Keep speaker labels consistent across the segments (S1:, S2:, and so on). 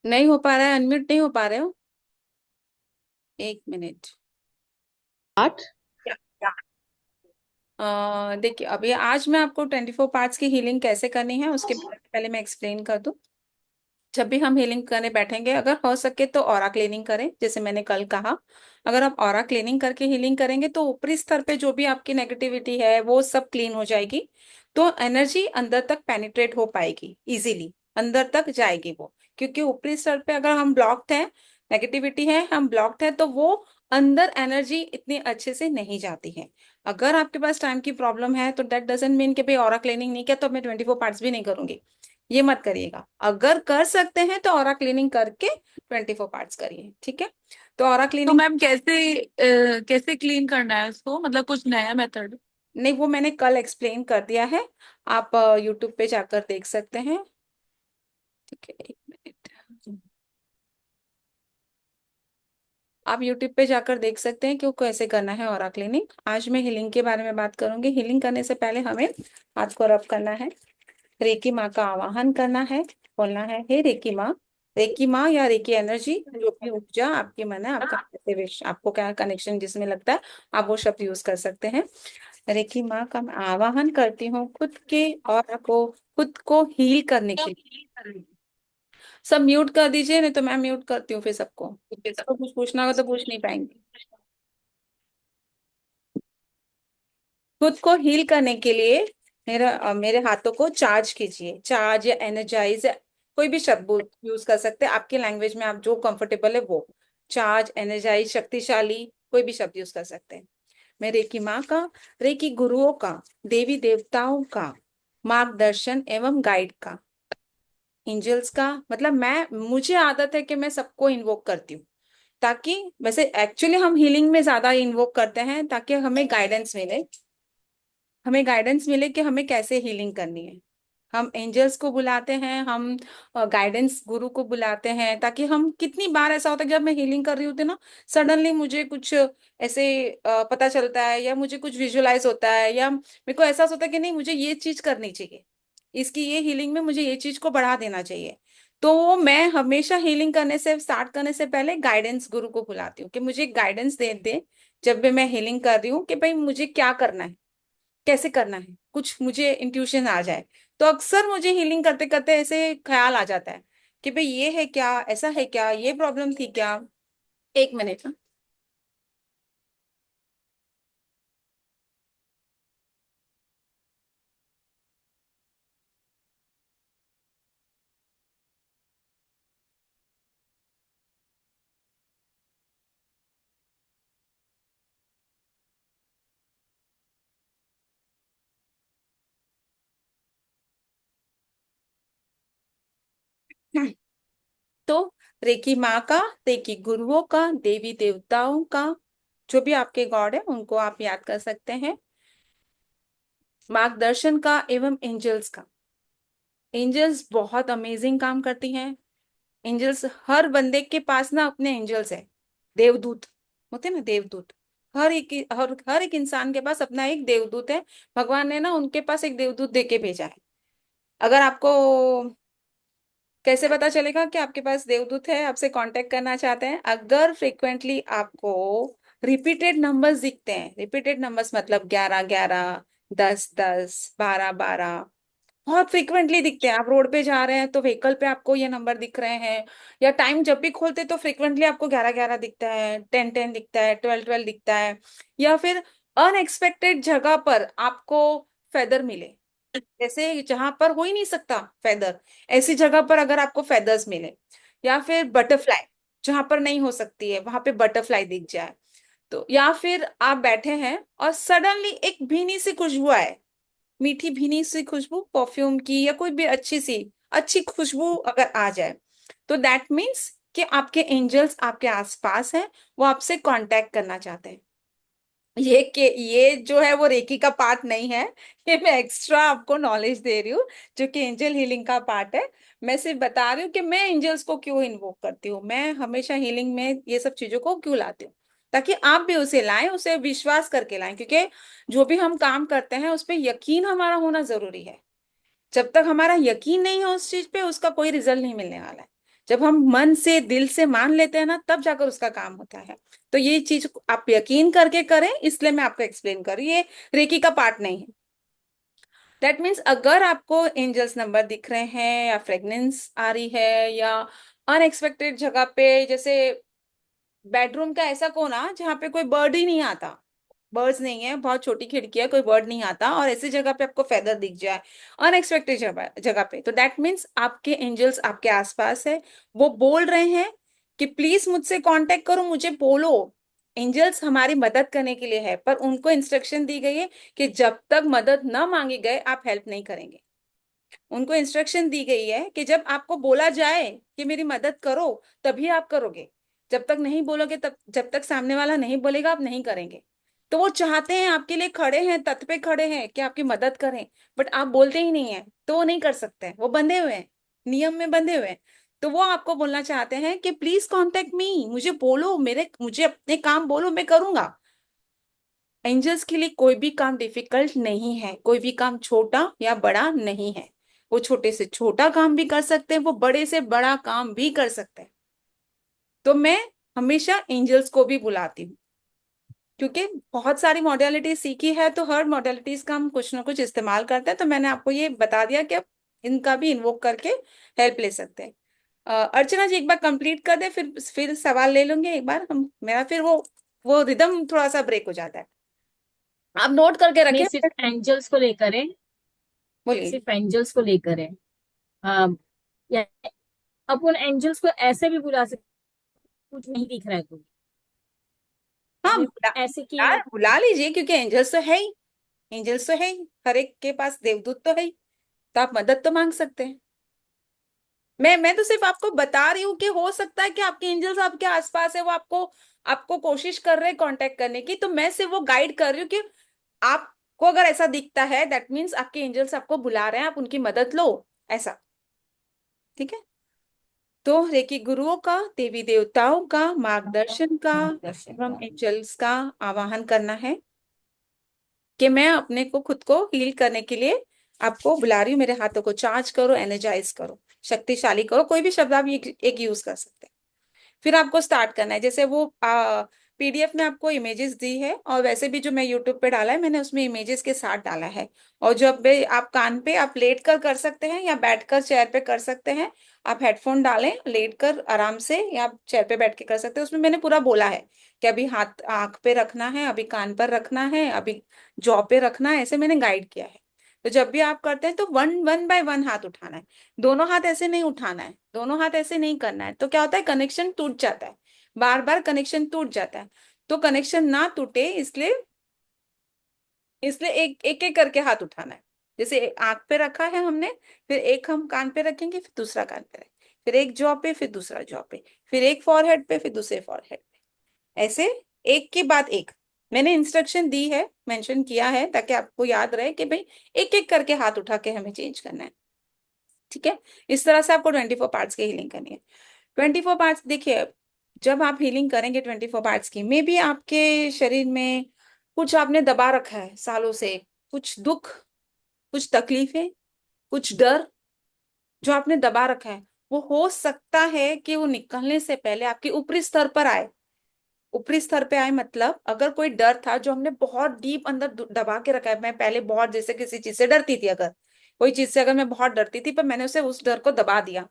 S1: नहीं हो पा रहा है, अनम्यूट नहीं हो पा रहे हो। एक मिनट।
S2: आठ।
S1: देखिए, अभी आज मैं आपको 24 पार्ट्स की हीलिंग कैसे करनी है उसके बारे में पहले मैं एक्सप्लेन कर दूं। जब भी हम हीलिंग करने बैठेंगे, अगर हो सके तो ऑरा क्लीनिंग करें, जैसे मैंने कल कहा। अगर आप ऑरा क्लीनिंग करके हीलिंग करेंगे तो ऊपरी स्तर पे जो भी आपकी नेगेटिविटी है वो सब क्लीन हो जाएगी। तो एनर्जी अंदर तक पेनिट्रेट हो पाएगी, इजीली अंदर तक जाएगी वो। क्योंकि ऊपरी स्तर पे अगर हम ब्लॉक्ड हैं, नेगेटिविटी है, हम ब्लॉक्ड है, तो वो अंदर एनर्जी इतनी अच्छे से नहीं जाती है। अगर आपके पास टाइम की प्रॉब्लम है तो दैट डजेंट मीन कि भाई ऑरा क्लीनिंग नहीं किया तो मैं 24 पार्ट्स भी नहीं करूंगी। ये मत करिएगा। अगर कर सकते हैं तो ऑरा क्लीनिंग करके 24 पार्ट्स करिए, ठीक है। तो ऑरा
S2: तो
S1: क्लीनिंग।
S2: मैम कैसे क्लीन करना है उसको, मतलब कुछ नया मेथड?
S1: नहीं, वो मैंने कल एक्सप्लेन कर दिया है। आप यूट्यूब पे जाकर देख सकते हैं। ठीक है, एक मिनट। आप यूट्यूब पे जाकर देख सकते हैं कि वो कैसे करना है ऑरा क्लीनिंग। आज मैं हीलिंग के बारे में बात करूंगी। हीलिंग करने से पहले हमें हाथ को रब करना है, रेकी माँ का आवाहन करना है, बोलना है हे रेकी माँ। रेकी माँ या रेकी एनर्जी, जो भी ऊर्जा आपके मन है, आपका कैसे विश, आपको क्या कनेक्शन जिसमें लगता है, आप वो शब्द यूज कर सकते हैं। रेकी माँ का मैं आवाहन करती हूँ खुद के और को, खुद को हील करने के लिए। सब म्यूट कर दीजिए, नहीं तो मैं म्यूट करती हूँ फिर सबको। तो कुछ पूछना होगा तो पूछ नहीं पाएंगे। खुद को हील करने के लिए मेरे हाथों को चार्ज कीजिए। चार्ज या एनर्जाइज, कोई भी शब्द यूज कर सकते हैं आपकी लैंग्वेज में, आप जो कंफर्टेबल है वो। चार्ज, एनर्जाइज, शक्तिशाली, कोई भी शब्द यूज कर सकते हैं। मैं रेकी माँ का, रेकी गुरुओं का, देवी देवताओं का मार्गदर्शन एवं गाइड का, एंजल्स का, मतलब मैं, मुझे आदत है कि मैं सबको इन्वोक करती हूँ। ताकि, वैसे एक्चुअली हम हीलिंग में ज्यादा इन्वोक करते हैं ताकि हमें गाइडेंस मिले कि हमें कैसे हीलिंग करनी है। हम एंजल्स को बुलाते हैं, हम गाइडेंस गुरु को बुलाते हैं, ताकि हम, कितनी बार ऐसा होता है जब मैं हीलिंग कर रही होती हूँ ना, सडनली मुझे कुछ ऐसे पता चलता है, या मुझे कुछ विजुलाइज होता है, या मेरे को एहसास होता है कि नहीं मुझे ये चीज करनी चाहिए, इसकी ये हीलिंग में मुझे ये चीज को बढ़ा देना चाहिए। तो मैं हमेशा हीलिंग करने से, स्टार्ट करने से पहले गाइडेंस गुरु को बुलाती हूँ कि मुझे गाइडेंस दे दे। जब भी मैं हीलिंग कर रही हूँ कि भाई मुझे क्या करना है, कैसे करना है, कुछ मुझे इंट्यूशन आ जाए। तो अक्सर मुझे हीलिंग करते करते ऐसे ख्याल आ जाता है कि भाई ये है क्या, ऐसा है क्या, ये प्रॉब्लम थी क्या। एक मिनट। तो रेकी माँ का, रेकी गुरुओं का, देवी देवताओं का, जो भी आपके गॉड है उनको आप याद कर सकते हैं, मार्गदर्शन का एवं एंजल्स का। एंजल्स बहुत अमेजिंग काम करती हैं। एंजल्स, हर बंदे के पास ना अपने एंजल्स है, देवदूत होते हैं ना, देवदूत। हर एक इंसान के पास अपना एक देवदूत है। भगवान ने ना उनके पास एक देवदूत दे के भेजा है। अगर आपको कैसे पता चलेगा कि आपके पास देवदूत है, आपसे कांटेक्ट करना चाहते हैं, अगर फ्रिक्वेंटली आपको रिपीटेड नंबर्स दिखते हैं, रिपीटेड नंबर्स मतलब 11 11, 10 10, 12 12, बहुत फ्रिक्वेंटली दिखते हैं। आप रोड पे जा रहे हैं तो व्हीकल पे आपको ये नंबर दिख रहे हैं, या टाइम जब भी खोलते तो फ्रिक्वेंटली आपको 11 11 दिखता है, 10 10 दिखता है, 12 12 दिखता है, या फिर अनएक्सपेक्टेड जगह पर आपको फेदर मिले, जैसे जहां पर हो ही नहीं सकता फेदर, ऐसी जगह पर अगर आपको फेदर्स मिले, या फिर बटरफ्लाई, जहां पर नहीं हो सकती है वहां पे बटरफ्लाई दिख जाए। तो या फिर आप बैठे हैं और सडनली एक भीनी सी खुशबू आए, मीठी भीनी सी खुशबू परफ्यूम की, या कोई भी अच्छी सी अच्छी खुशबू अगर आ जाए, तो दैट मीन्स कि आपके एंजल्स आपके आसपास हैं, वो आपसे कांटेक्ट करना चाहते हैं। ये जो है वो रेकी का पार्ट नहीं है, ये मैं एक्स्ट्रा आपको नॉलेज दे रही हूँ, जो कि एंजल हीलिंग का पार्ट है। मैं सिर्फ बता रही हूँ कि मैं एंजल्स को क्यों इन्वोक करती हूँ, मैं हमेशा हीलिंग में ये सब चीजों को क्यों लाती हूँ, ताकि आप भी उसे लाएं, उसे विश्वास करके लाएं। क्योंकि जो भी हम काम करते हैं उस पे यकीन हमारा होना जरूरी है। जब तक हमारा यकीन नहीं है उस चीज पे, उसका कोई रिजल्ट नहीं मिलने वाला है। जब हम मन से दिल से मान लेते हैं ना, तब जाकर उसका काम होता है। तो ये चीज आप यकीन करके करें, इसलिए मैं आपको एक्सप्लेन कर रही हूँ, ये रेकी का पार्ट नहीं है। दैट मीन्स अगर आपको एंजल्स नंबर दिख रहे हैं, या फ्रेग्रेंस आ रही है, या अनएक्सपेक्टेड जगह पे, जैसे बेडरूम का ऐसा कोना जहाँ पे कोई बर्ड ही नहीं आता, बर्ड्स नहीं है, बहुत छोटी खिड़की है, कोई बर्ड नहीं आता, और ऐसी जगह पे आपको फेदर दिख जाए अनएक्सपेक्टेड जगह जगह पे, तो दैट मीन्स आपके एंजल्स आपके आसपास है। वो बोल रहे हैं कि प्लीज मुझसे कांटेक्ट करो, मुझे बोलो। एंजल्स हमारी मदद करने के लिए है, पर उनको इंस्ट्रक्शन दी गई है कि जब तक मदद न मांगी गए आप हेल्प नहीं करेंगे। उनको इंस्ट्रक्शन दी गई है कि जब आपको बोला जाए कि मेरी मदद करो, तभी आप करोगे। जब तक नहीं बोलोगे, तब जब तक सामने वाला नहीं बोलेगा आप नहीं करेंगे। तो वो चाहते हैं, आपके लिए खड़े हैं, तत पे खड़े हैं कि आपकी मदद करें, बट आप बोलते ही नहीं है, तो वो नहीं कर सकते हैं, वो बंधे हुए हैं, नियम में बंधे हुए हैं। तो वो आपको बोलना चाहते हैं कि प्लीज कांटेक्ट मी, मुझे बोलो, मुझे अपने काम बोलो, मैं करूंगा। एंजल्स के लिए कोई भी काम डिफिकल्ट नहीं है, कोई भी काम छोटा या बड़ा नहीं है। वो छोटे से छोटा काम भी कर सकते हैं, वो बड़े से बड़ा काम भी कर सकते हैं। तो मैं हमेशा एंजल्स को भी बुलाती हूँ, क्योंकि बहुत सारी मॉडलिटी सीखी है, तो हर मॉडलिटीज का हम कुछ ना कुछ इस्तेमाल करते हैं। तो मैंने आपको ये बता दिया कि आप इनका भी इन्वोक करके हेल्प ले सकते हैं। अर्चना जी एक बार कंप्लीट कर दे, फिर सवाल ले लूंगे एक बार हम, मेरा फिर वो रिदम थोड़ा सा ब्रेक हो जाता है। आप नोट करके
S3: नहीं,
S1: रखें।
S3: सिर्फ एंजल्स को लेकर है।
S1: बोलिए।
S3: सिर्फ एंजल्स को लेकर है। हाँ, या अपन एंजल्स को ऐसे भी बुला सकते, कुछ नहीं दिख रहा है तो
S1: हाँ,
S3: अपने ऐसे कि
S1: यार बुला लीजिए, क्योंकि एंजल्स तो है ही, एंजल्स तो है ही, हर एक के पास देवदूत तो है ही, तो आप मदद तो मांग सकते हैं। मैं तो सिर्फ आपको बता रही हूँ कि हो सकता है कि आपके एंजल्स आपके आसपास है, वो आपको आपको कोशिश कर रहे हैं कांटेक्ट करने की, तो मैं सिर्फ वो गाइड कर रही हूँ कि आपको अगर ऐसा दिखता है, दैट मीन्स आपके एंजल्स आपको बुला रहे हैं, आप उनकी मदद लो, ऐसा। ठीक है। तो रेकी गुरुओं का, देवी देवताओं का मार्गदर्शन का, एवं एंजल्स का आवाहन करना है कि मैं अपने को खुद को हील करने के लिए आपको बुला रही हूँ। मेरे हाथों को चार्ज करो, एनर्जाइज करो, शक्तिशाली करो, कोई भी शब्द आप एक यूज कर सकते हैं। फिर आपको स्टार्ट करना है, जैसे वो पीडीएफ में आपको इमेजेस दी है, और वैसे भी जो मैं यूट्यूब पे डाला है, मैंने उसमें इमेजेस के साथ डाला है। और जब भी आप कान पे आप लेट कर सकते हैं, या बैठकर चेयर पे कर सकते हैं। आप हेडफोन डालें, लेट कर आराम से, या आप चेयर पे बैठ के कर सकते हैं। उसमें मैंने पूरा बोला है कि अभी हाथ आंख पे रखना है, अभी कान पर रखना है, अभी जॉ पे रखना है, ऐसे मैंने गाइड किया है। तो जब भी आप करते हैं तो वन वन बाय वन हाथ उठाना है। दोनों हाथ ऐसे नहीं उठाना है, दोनों हाथ ऐसे नहीं करना है, तो क्या होता है, कनेक्शन टूट जाता है, बार बार कनेक्शन टूट जाता है। तो कनेक्शन ना टूटे, इसलिए इसलिए एक एक एक करके हाथ उठाना है। जैसे आंख पे रखा है हमने, फिर एक हम कान पे रखेंगे, फिर दूसरा कान पे रखेंगे, फिर एक जॉ पे, फिर दूसरा जॉ पे, फिर एक फॉरहेड पे, फिर दूसरे फॉरहेड पे, ऐसे एक के बाद एक। मैंने इंस्ट्रक्शन दी है, मेंशन किया है, ताकि आपको याद रहे कि भाई एक एक करके हाथ उठा के हमें चेंज करना है। ठीक है। इस तरह से आपको 24 पार्ट्स की हीलिंग करनी है। 24 पार्ट्स देखिए, जब आप हीलिंग करेंगे 24 पार्ट्स की, मे बी आपके शरीर में कुछ आपने दबा रखा है सालों से, कुछ दुख, कुछ तकलीफें, कुछ डर जो आपने दबा रखा है, वो हो सकता है कि वो निकलने से पहले आपके ऊपरी स्तर पर आए। ऊपरी स्तर पे आए मतलब, अगर कोई डर था जो हमने बहुत डीप अंदर दबा के रखा है, मैं पहले बहुत जैसे किसी चीज से डरती थी, अगर कोई चीज से अगर मैं बहुत डरती थी, पर मैंने उसे उस डर को दबा दिया,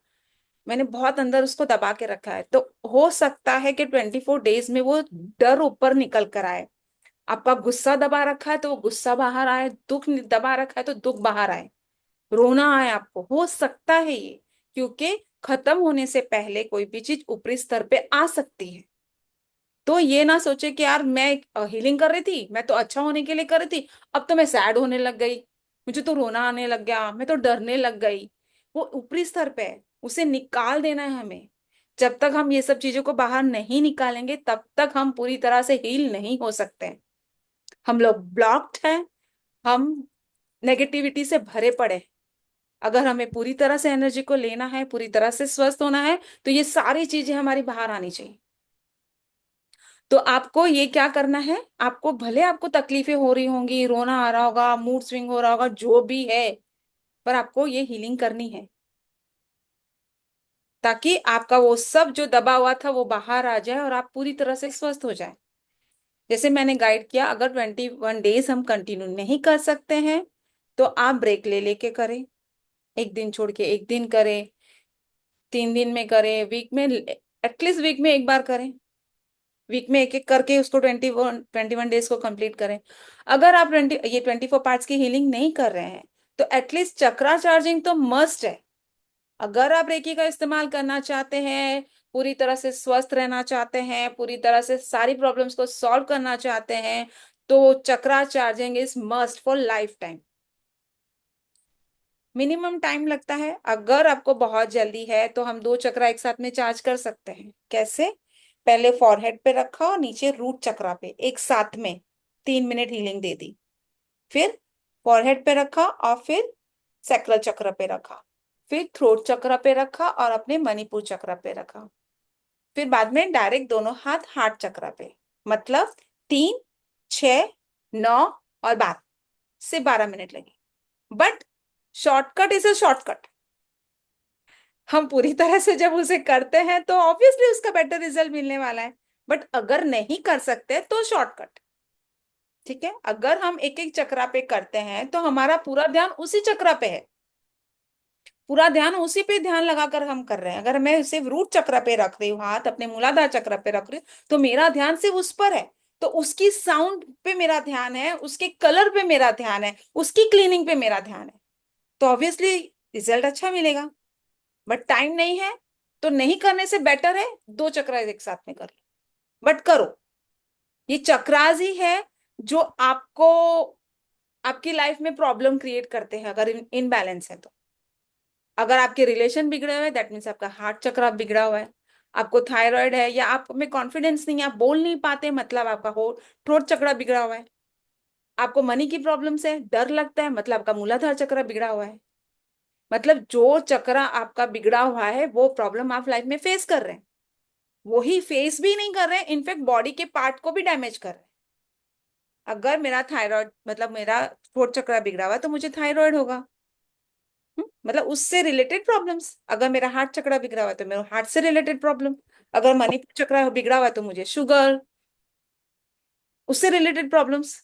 S1: मैंने बहुत अंदर उसको दबा के रखा है, तो हो सकता है कि 24 डेज में वो डर ऊपर निकल कर आए। आपका गुस्सा दबा रखा है तो वो गुस्सा बाहर आए, दुख दबा रखा है तो दुख बाहर आए, रोना आए आपको, हो सकता है ये, क्योंकि खत्म होने से पहले कोई भी चीज ऊपरी स्तर पे आ सकती है। तो ये ना सोचे कि यार मैं हीलिंग कर रही थी, मैं तो अच्छा होने के लिए कर रही थी, अब तो मैं सैड होने लग गई, मुझे तो रोना आने लग गया, मैं तो डरने लग गई। वो ऊपरी स्तर पे है, उसे निकाल देना है हमें। जब तक हम ये सब चीजों को बाहर नहीं निकालेंगे, तब तक हम पूरी तरह से हील नहीं हो सकते हैं। हम लोग ब्लॉक्ड हैं, हम नेगेटिविटी से भरे पड़े हैं। अगर हमें पूरी तरह से एनर्जी को लेना है, पूरी तरह से स्वस्थ होना है, तो ये सारी चीजें हमारी बाहर आनी चाहिए। तो आपको ये क्या करना है, आपको भले आपको तकलीफें हो रही होंगी, रोना आ रहा होगा, मूड स्विंग हो रहा होगा, जो भी है, पर आपको ये हीलिंग करनी है। ताकि आपका वो सब जो दबा हुआ था वो बाहर आ जाए और आप पूरी तरह से स्वस्थ हो जाए। जैसे मैंने गाइड किया, अगर 21 डेज हम कंटिन्यू नहीं कर सकते हैं तो आप ब्रेक ले लेके करें, एक दिन छोड़ के एक दिन करें, 3 दिन में करें, वीक में एटलीस्ट वीक में एक बार करें, वीक में एक एक करके उसको 21 डेज को कंप्लीट करें। अगर आप 24 पार्ट्स की हीलिंग नहीं कर रहे हैं तो एटलीस्ट चक्रा चार्जिंग तो मस्ट है। अगर आप रेकी का इस्तेमाल करना चाहते हैं, पूरी तरह से स्वस्थ रहना चाहते हैं, पूरी तरह से सारी प्रॉब्लम्स को सॉल्व करना चाहते हैं, तो चक्रा charging is must for lifetime. Minimum time लगता है, अगर आपको बहुत जल्दी है तो हम 2 चक्रा एक साथ में चार्ज कर सकते हैं। कैसे? पहले फॉरहेड पे रखा और नीचे रूट चक्रा पे एक साथ में 3 मिनट हीलिंग दे दी, फिर फॉरहेड पे रखा और फिर सैक्रल चक्र पे रखा, फिर थ्रोट चक्र पे रखा और अपने मणिपुर चक्र पे रखा, फिर बाद में डायरेक्ट दोनों हाथ हार्ट चक्र पे। मतलब 3, 6, 9 और 12 से 12 मिनट लगे। But shortcut is a shortcut. हम पूरी तरह से जब उसे करते हैं तो ऑब्वियसली उसका बेटर रिजल्ट मिलने वाला है। बट अगर नहीं कर सकते तो शॉर्टकट। ठीक है, अगर हम एक एक चक्रा पे करते हैं तो हमारा पूरा ध्यान उसी चक्रा पे है, पूरा ध्यान उसी पे ध्यान लगाकर हम कर रहे हैं। अगर मैं सिर्फ रूट चक्र पे रख रही हूँ, हाथ अपने मूलाधार चक्र पे रख रही हूँ, तो मेरा ध्यान सिर्फ उस पर है, तो उसकी साउंड पे मेरा ध्यान है, उसके कलर पे मेरा ध्यान है, उसकी क्लीनिंग पे मेरा ध्यान है, तो ऑब्वियसली रिजल्ट अच्छा मिलेगा। बट टाइम नहीं है तो नहीं करने से बेटर है 2 चक्रा एक साथ में कर लो, बट करो। ये चक्रास ही है जो आपको आपकी लाइफ में प्रॉब्लम क्रिएट करते हैं अगर इनबैलेंस है तो। अगर आपके रिलेशन बिगड़े हुए दैट मीन्स आपका हार्ट चक्र बिगड़ा हुआ है, आपको थायराइड है या आप में कॉन्फिडेंस नहीं है, आप बोल नहीं पाते, मतलब आपका हो थ्रोट चक्र बिगड़ा हुआ है, आपको मनी की प्रॉब्लम से डर लगता है, मतलब आपका मूलाधार चक्र बिगड़ा हुआ है। मतलब जो चक्र आपका बिगड़ा हुआ है वो प्रॉब्लम आप लाइफ में फेस कर रहे हैं, वही फेस भी नहीं कर रहे हैं, इनफैक्ट बॉडी के पार्ट को भी डैमेज कर रहे हैं। अगर मेरा थायराइड मतलब मेरा थ्रोट चक्र बिगड़ा हुआ है तो मुझे थायराइड होगा। मतलब उससे रिलेटेड प्रॉब्लम्स। अगर मेरा हार्ट चक्र बिगड़ा हुआ है तो मेरा हार्ट से रिलेटेड प्रॉब्लम। अगर मणिपुर चक्र बिगड़ा हुआ है तो मुझे शुगर, उससे रिलेटेड प्रॉब्लम्स।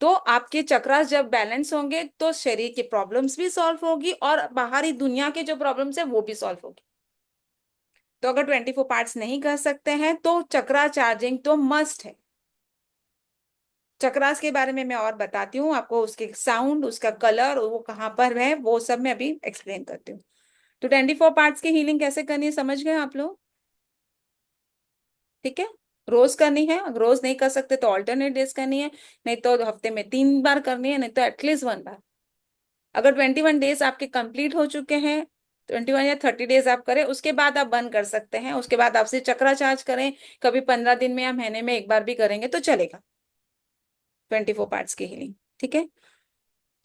S1: तो आपके चक्रास जब बैलेंस होंगे तो शरीर की प्रॉब्लम्स भी सॉल्व होगी और बाहरी दुनिया के जो प्रॉब्लम्स है वो भी सॉल्व होगी। तो अगर 24 पार्ट्स नहीं कर सकते हैं तो चक्रा चार्जिंग तो मस्ट है। चक्रास के बारे में मैं और बताती हूँ आपको, उसके साउंड, उसका कलर, वो कहाँ पर है, वो सब मैं अभी एक्सप्लेन करती हूँ। तो 24 पार्ट्स की हीलिंग कैसे करनी है समझ गए आप लोग? ठीक है, रोज करनी है, अगर रोज नहीं कर सकते तो ऑल्टरनेट डेज करनी है, नहीं तो हफ्ते में 3 बार करनी है, नहीं तो एटलीस्ट 1 बार। अगर 21 डेज आपके कंप्लीट हो चुके हैं, 21 या 30 डेज आप करें, उसके बाद आप बंद कर सकते हैं, उसके बाद आप सिर्फ चक्रा चार्ज करें। कभी 15 दिन में या महीने में एक बार भी करेंगे तो चलेगा 24 पार्ट्स की हीलिंग। ठीक है,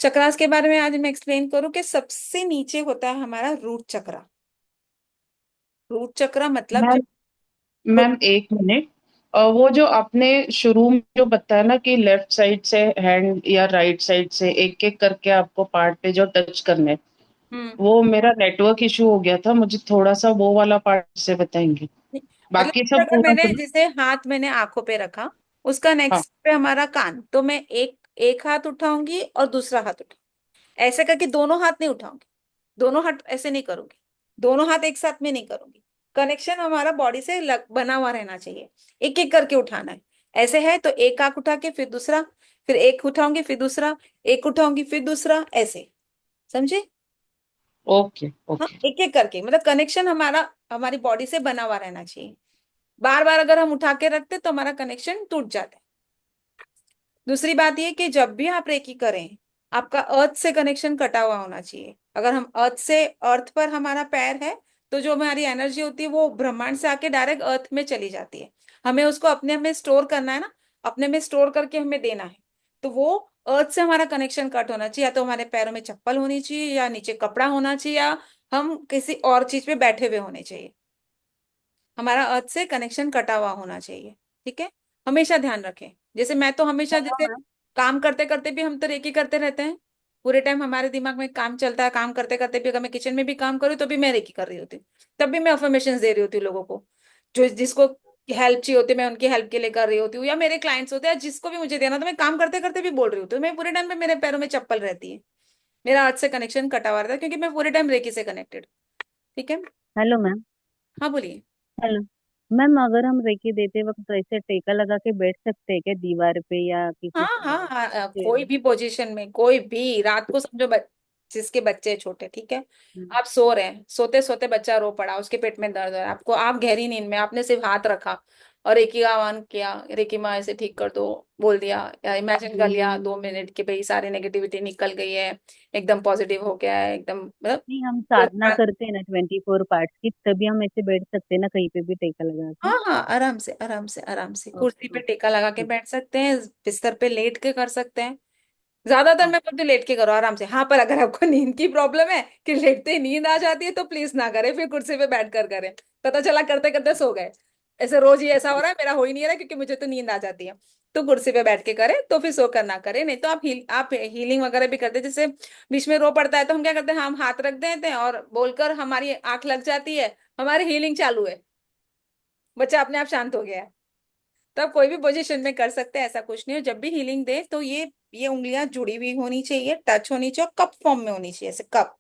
S1: चक्रास के बारे में आज मैं एक्सप्लेन करूं कि सबसे नीचे होता है हमारा रूट चक्रा। रूट चक्रा मतलब
S4: मैम
S1: जो
S4: मैम एक मिनट। वो जो आपने शुरू में जो बताया ना कि लेफ्ट साइड से हैंड या राइट साइड से एक एक करके आपको पार्ट पे जो टच करने हैं,
S1: हम्म
S4: वो मेरा नेटवर्क इशू हो गया था, मुझे थोड़ा सा वो वाला पार्ट से बताएंगे।
S1: मतलब
S4: बाकी सब
S1: अगर
S4: पूरा
S1: मैंने
S4: पूरा।
S1: जैसे हाथ मैंने आंखों पे रखा, उसका
S4: हाँ।
S1: नेक्स्ट पे हमारा कान, तो मैं एक एक हाथ उठाऊंगी और दूसरा हाथ उठाऊंगी, ऐसे करके दोनों हाथ नहीं उठाऊंगी, दोनों हाथ ऐसे नहीं करूंगी, दोनों हाथ एक साथ में नहीं करूंगी। कनेक्शन हमारा बॉडी से बना हुआ रहना चाहिए, एक एक करके उठाना है। ऐसे है तो एक आंख उठा के फिर दूसरा, फिर एक उठाऊंगी फिर दूसरा, एक उठाऊंगी फिर दूसरा, ऐसे। समझे?
S4: ओके
S1: हाँ,
S4: ओके।
S1: एक एक करके, मतलब कनेक्शन हमारा हमारी बॉडी से बना हुआ रहना चाहिए। बार बार अगर हम उठा के रखते तो हमारा कनेक्शन टूट जाता है। दूसरी बात ये कि जब भी आप रेकी करें, आपका अर्थ से कनेक्शन कटा हुआ होना चाहिए। अगर हम अर्थ पर हमारा पैर है तो जो हमारी एनर्जी होती है वो ब्रह्मांड से आके डायरेक्ट अर्थ में चली जाती है। हमें उसको अपने में स्टोर करना है ना, अपने में स्टोर करके हमें देना है। तो वो अर्थ से हमारा कनेक्शन कट होना चाहिए, या तो हमारे पैरों में चप्पल होनी चाहिए, या नीचे कपड़ा होना चाहिए, या हम किसी और चीज पे बैठे हुए होने चाहिए। हमारा अर्थ से कनेक्शन कटा हुआ होना चाहिए। ठीक है, हमेशा ध्यान रखें। जैसे मैं तो हमेशा,
S3: हाँ
S1: जैसे
S3: मैम।
S1: काम करते करते भी हम तो रेकी करते रहते हैं, पूरे टाइम हमारे दिमाग में काम चलता है, काम करते करते भी अगर मैं किचन में भी काम करूँ तो भी मैं रेकी कर रही होती हूँ, तब भी मैं अफर्मेशंस दे रही होती हूँ लोगों को, जो जिसको हेल्प चाहिए होती है मैं उनकी हेल्प के लिए कर रही होती हूँ, या मेरे क्लाइंट्स होते हैं जिसको भी मुझे देना, तो मैं काम करते करते भी बोल रही होती हूँ। मैं पूरे टाइम पे मेरे पैरों में चप्पल रहती है, मेरा अर्थ से कनेक्शन कटा हुआ रहता है, क्योंकि मैं पूरे टाइम रेकी से कनेक्टेड। ठीक है।
S5: Hello ma'am.
S1: हाँ बोलिए।
S5: हेलो मैम, अगर हम रेकी देते वक्त ऐसे टेका लगा के बैठ सकते हैं क्या दीवार पे या किसी
S1: हाँ हाँ हाँ,
S5: चेयर
S1: कोई
S5: में?
S1: भी पोजीशन में, कोई भी, रात को समझो जिसके बच्चे छोटे, ठीक है,
S5: हम्म।
S1: आप सो रहे हैं, सोते सोते बच्चा रो पड़ा, उसके पेट में दर्द है, आपको, आप गहरी नींद में, आपने सिर्फ हाथ रखा और रेकी का आह्वान किया, रेकी माँ ऐसे ठीक कर दो, बोल दिया, या इमेजिन कर लिया 2 मिनट के भाई सारी नेगेटिविटी निकल गई है, एकदम पॉजिटिव हो गया है, एकदम मतलब
S5: नहीं, हम साधना करते हैं ना 24 पार्ट्स की, तभी हम ऐसे बैठ सकते हैं ना कहीं पे भी टेका लगा के?
S1: हाँ हाँ, आराम से आराम से आराम से कुर्सी
S5: ओके
S1: पे
S5: ओके।
S1: टेका लगा के
S5: ठीक।
S1: बैठ सकते हैं, बिस्तर पे लेट के कर सकते हैं। ज्यादातर
S5: हाँ।
S1: मैं बोलती हूँ लेट के करो आराम से, हाँ, पर अगर आपको नींद की प्रॉब्लम है कि लेटते ही नींद आ जाती है तो प्लीज ना करें, फिर कुर्सी पे बैठ कर करें, पता चला करते करते सो गए, ऐसे रोज ही ऐसा हो रहा है, मेरा हो ही नहीं रहा क्योंकि मुझे तो नींद आ जाती है। तो कुर्सी पे बैठ के करें तो फिर सो कर ना करें, नहीं तो आप हीलिंग वगैरह भी करते हैं, जैसे बीच में रो पड़ता है तो हम क्या करते हैं, हम हाथ रख देते हैं और बोलकर हमारी आंख लग जाती है, हमारी हीलिंग चालू है, बच्चा अपने आप शांत हो गया है। तो आप कोई भी पोजीशन में कर सकते हैं, ऐसा कुछ नहीं है। जब भी हीलिंग दे तो ये उंगलियां जुड़ी हुई होनी चाहिए, टच होनी चाहिए, और कप फॉर्म में होनी चाहिए, ऐसे कप,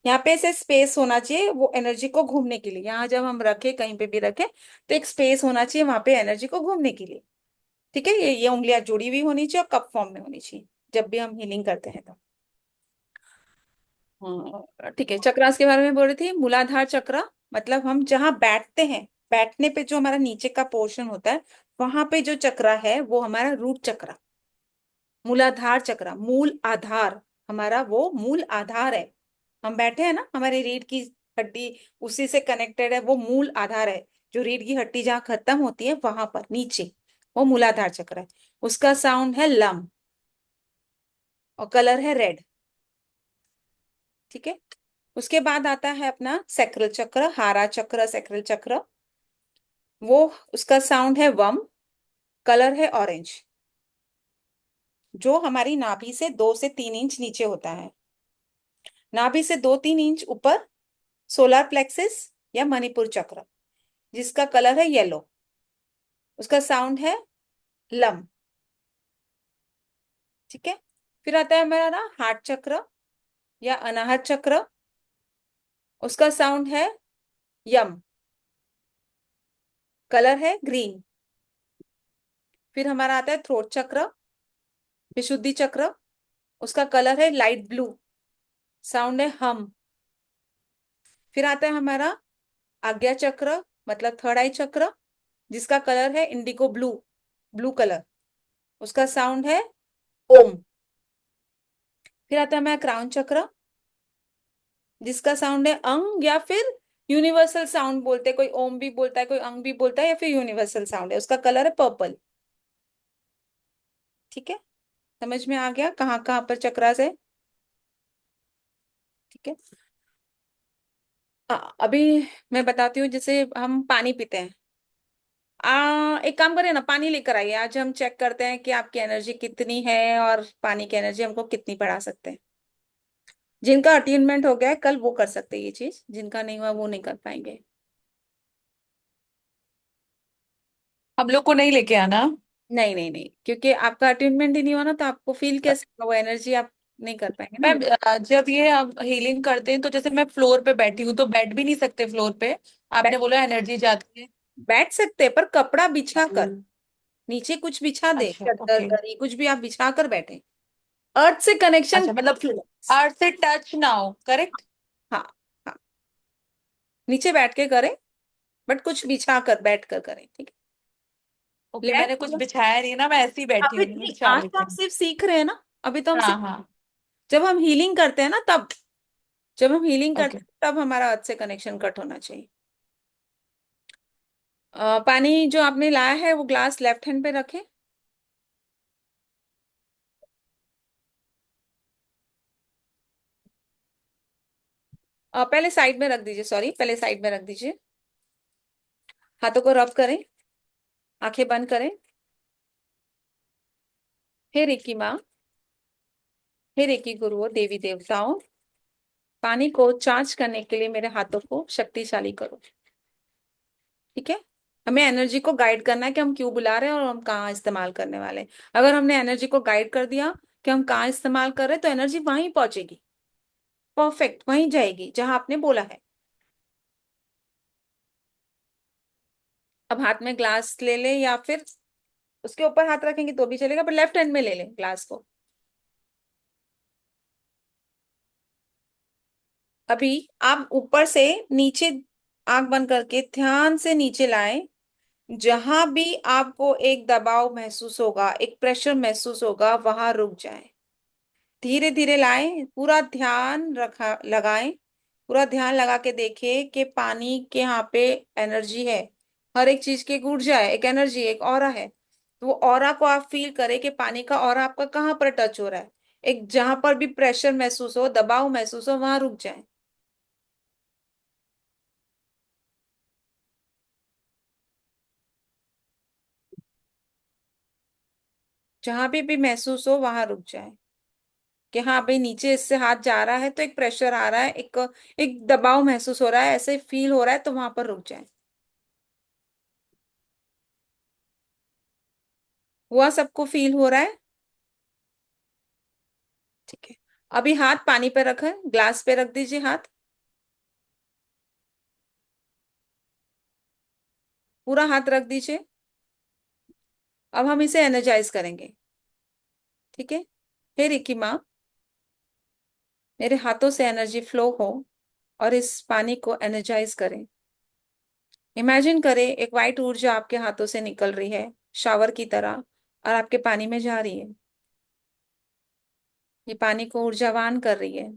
S1: यहाँ पे ऐसे स्पेस होना चाहिए वो एनर्जी को घूमने के लिए, यहाँ जब हम रखे कहीं पे भी रखे तो एक स्पेस होना चाहिए वहां पे एनर्जी को घूमने के लिए। ठीक है, ये उंगलियां जुड़ी हुई होनी चाहिए और कप फॉर्म में होनी चाहिए जब भी हम हीलिंग करते हैं तो। हाँ ठीक है, चक्रास के बारे में बोल रही थी। मूलाधार चक्र मतलब हम जहाँ बैठते हैं, बैठने पे जो हमारा नीचे का पोर्शन होता है, वहां पे जो चक्र है वो हमारा रूट चक्र। मूलाधार चक्र, मूल आधार, हमारा वो मूल आधार है। हम बैठे हैं ना, हमारी रीढ़ की हड्डी उसी से कनेक्टेड है, वो मूल आधार है। जो रीढ़ की हड्डी जहाँ खत्म होती है वहां पर नीचे वो मूलाधार चक्र है। उसका साउंड है लम और कलर है रेड। ठीक है। उसके बाद आता है अपना सैक्रल चक्र, हारा चक्र, सैक्रल चक्र, वो उसका साउंड है वम, कलर है ऑरेंज, जो हमारी नाभि से 2 से 3 इंच नीचे होता है। नाभि से 2-3 इंच ऊपर सोलर प्लेक्सिस या मणिपुर चक्र, जिसका कलर है येलो, उसका साउंड है लम। ठीक है। फिर आता है हमारा ना हार्ट चक्र या अनाहत चक्र, उसका साउंड है यम, कलर है ग्रीन। फिर हमारा आता है थ्रोट चक्र, विशुद्धि चक्र, उसका कलर है लाइट ब्लू, साउंड है हम। फिर आता है हमारा आज्ञा चक्र मतलब थर्ड आई चक्र, जिसका कलर है इंडिगो ब्लू, ब्लू कलर, उसका साउंड है ओम। फिर आता है हमारा क्राउन चक्र, जिसका साउंड है अंग, या फिर यूनिवर्सल साउंड बोलते हैं, कोई ओम भी बोलता है, कोई अंग भी बोलता है, या फिर यूनिवर्सल साउंड है, उसका कलर है पर्पल। ठीक है, समझ में आ गया कहाँ कहाँ पर चक्रास है। ठीक है। अभी मैं बताती हूँ, जैसे हम पानी पीते हैं, एक काम करें ना, पानी लेकर आइए, आज हम चेक करते हैं कि आपकी एनर्जी कितनी है और पानी की एनर्जी हमको कितनी बढ़ा सकते हैं। जिनका अटेनमेंट हो गया है कल वो कर सकते हैं ये चीज, जिनका नहीं हुआ वो नहीं कर पाएंगे।
S2: हम लोग को नहीं लेके आना।
S1: नहीं नहीं नहीं, क्योंकि आपका अटेनमेंट ही नहीं हुआ ना, तो आपको फील कैसे होगा वो एनर्जी, आप नहीं कर पाएंगे ना।
S2: मैं जब ये हम हीलिंग करते हैं तो जैसे मैं फ्लोर पे बैठी हूँ तो बैठ भी नहीं सकते फ्लोर पे,
S1: बै,
S2: आपने बोला एनर्जी जाती है।
S1: बैठ सकते हैं पर कपड़ा बिछा कर, नीचे कुछ बिछा दे,
S2: अच्छा
S1: चादर
S2: ओके।
S1: दरी कुछ भी आप बिछा कर बैठे, अर्थ से कनेक्शन।
S2: अच्छा मतलब अर्थ से टच ना हो, करेक्ट।
S1: हाँ हाँ, नीचे बैठ के करें, बट कुछ बिछा कर बैठ कर करें। ठीक है,
S2: ओके, मैंने कुछ बिछाया नहीं ना, मैं ऐसे ही बैठी
S1: अभी
S2: हूँ,
S1: नहीं,
S2: बिछा
S1: आज तो
S2: लेते
S1: हम
S2: हैं।
S1: सिर्फ सीख रहे हैं ना, अभी तो हम
S2: हाँ
S1: सीख,
S2: हाँ।
S1: जब हम हीलिंग करते हैं ना तब, जब हम हीलिंग करते
S2: ओके।
S1: हैं तब हमारा अर्थ से कनेक्शन कट होना चाहिए। पानी जो आपने लाया है वो ग्लास लेफ्ट हैंड पे रखें। पहले साइड में रख दीजिए, सॉरी, पहले साइड में रख दीजिए, हाथों को रब करें, आंखें बंद करें। हे रिकी माँ, हे रेकी गुरुओं, देवी देवताओं, पानी को चार्ज करने के लिए मेरे हाथों को शक्तिशाली करो। ठीक है, हमें एनर्जी को गाइड करना है कि हम क्यों बुला रहे हैं और हम कहाँ इस्तेमाल करने वाले हैं। अगर हमने एनर्जी को गाइड कर दिया कि हम कहाँ इस्तेमाल कर रहे हैं, तो एनर्जी वहीं पहुंचेगी, परफेक्ट वहीं जाएगी जहां आपने बोला है। अब हाथ में ग्लास ले ले या फिर उसके ऊपर हाथ रखेंगे तो भी चलेगा, पर लेफ्ट हैंड में ले लें ग्लास को। अभी आप ऊपर से नीचे आंख बंद करके ध्यान से नीचे लाएं। जहां भी आपको एक दबाव महसूस होगा, एक प्रेशर महसूस होगा, वहां रुक जाएं। धीरे धीरे लाएं, पूरा ध्यान रखा लगाएं। पूरा ध्यान लगा के देखें कि पानी के यहाँ पे एनर्जी है। हर एक चीज की एक ऊर्जा है, एक एनर्जी, एक ऑरा है। तो वो ऑरा को आप फील करें कि पानी का ऑरा आपका कहाँ पर टच हो रहा है। एक जहां पर भी प्रेशर महसूस हो, दबाव महसूस हो, वहां रुक जाएं। जहां भी महसूस हो वहां रुक जाए कि हाँ भाई नीचे इससे हाथ जा रहा है तो एक प्रेशर आ रहा है, एक एक दबाव महसूस हो रहा है, ऐसे फील हो रहा है, तो वहां पर रुक जाए। हुआ, सबको फील हो रहा है? ठीक है, अभी हाथ पानी पे रखें, ग्लास पे रख दीजिए हाथ। पूरा हाथ रख दीजिए। अब हम इसे एनर्जाइज करेंगे। ठीक है, हे रिकी माँ, मेरे हाथों से एनर्जी फ्लो हो और इस पानी को एनर्जाइज करें। इमेजिन करें एक वाइट ऊर्जा आपके हाथों से निकल रही है शावर की तरह और आपके पानी में जा रही है। ये पानी को ऊर्जावान कर रही है।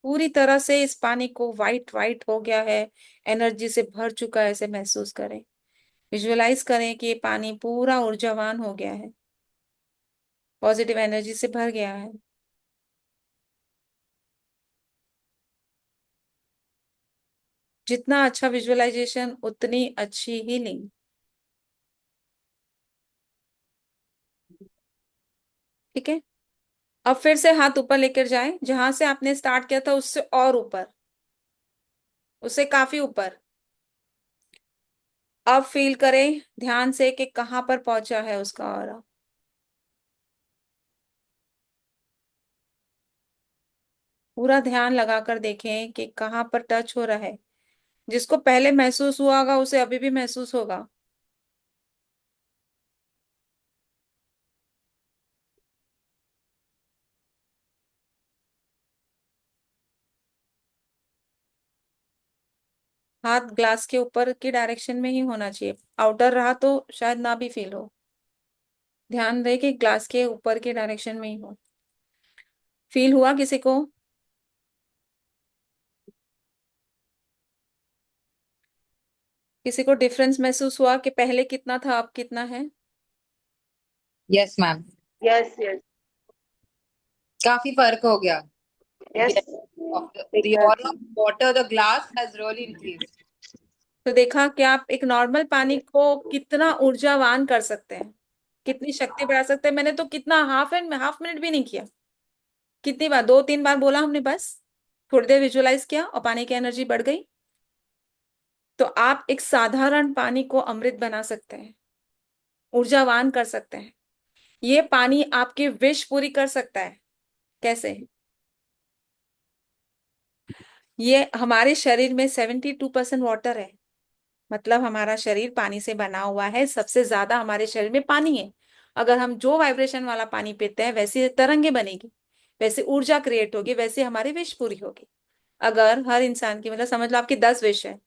S1: पूरी तरह से इस पानी को वाइट वाइट हो गया है, एनर्जी से भर चुका है, ऐसे महसूस करें। विजुअलाइज करें कि ये पानी पूरा ऊर्जावान हो गया है, पॉजिटिव एनर्जी से भर गया है। जितना अच्छा विजुअलाइजेशन उतनी अच्छी हीलिंग। ठीक है, अब फिर से हाथ ऊपर लेकर जाएं, जहां से आपने स्टार्ट किया था उससे और ऊपर, उससे काफी ऊपर। अब फील करें ध्यान से कि कहां पर पहुंचा है उसका ऑरा। पूरा ध्यान लगाकर देखें कि कहां पर टच हो रहा है। जिसको पहले महसूस हुआ होगा उसे अभी भी महसूस होगा। हाथ ग्लास के ऊपर की डायरेक्शन में ही होना चाहिए, आउटर रहा तो शायद ना भी फील हो। ध्यान रहे कि ग्लास के ऊपर के डायरेक्शन में ही हो। फील हुआ किसी को? किसी को डिफरेंस महसूस हुआ कि पहले कितना था अब कितना है?
S6: यस मैम,
S7: यस यस
S6: काफी फर्क हो गया।
S7: Yes
S6: Yes, of the aura of water, the glass has really increased.
S1: तो देखा कि आप एक नॉर्मल पानी को कितना ऊर्जावान कर सकते हैं, कितनी शक्ति बढ़ा सकते हैं। मैंने तो कितना हाफ मिनट भी नहीं किया। कितनी बार, 2-3 बार बोला हमने बस। थोड़ी देर विजुअलाइज किया और पानी की एनर्जी बढ़ गई। तो आप एक साधारण पानी को अमृत बना सकते हैं, ऊर्जावान कर सकते हैं। ये पानी आपकी विश पूरी कर सकता है। कैसे? ये हमारे शरीर में 72% वाटर है। मतलब हमारा शरीर पानी से बना हुआ है, सबसे ज्यादा हमारे शरीर में पानी है। अगर हम जो वाइब्रेशन वाला पानी पीते हैं वैसी तरंगे बनेगी, वैसे ऊर्जा क्रिएट होगी, वैसे हमारी विश पूरी होगी। अगर हर इंसान की, मतलब समझ लो आपकी 10 विश है,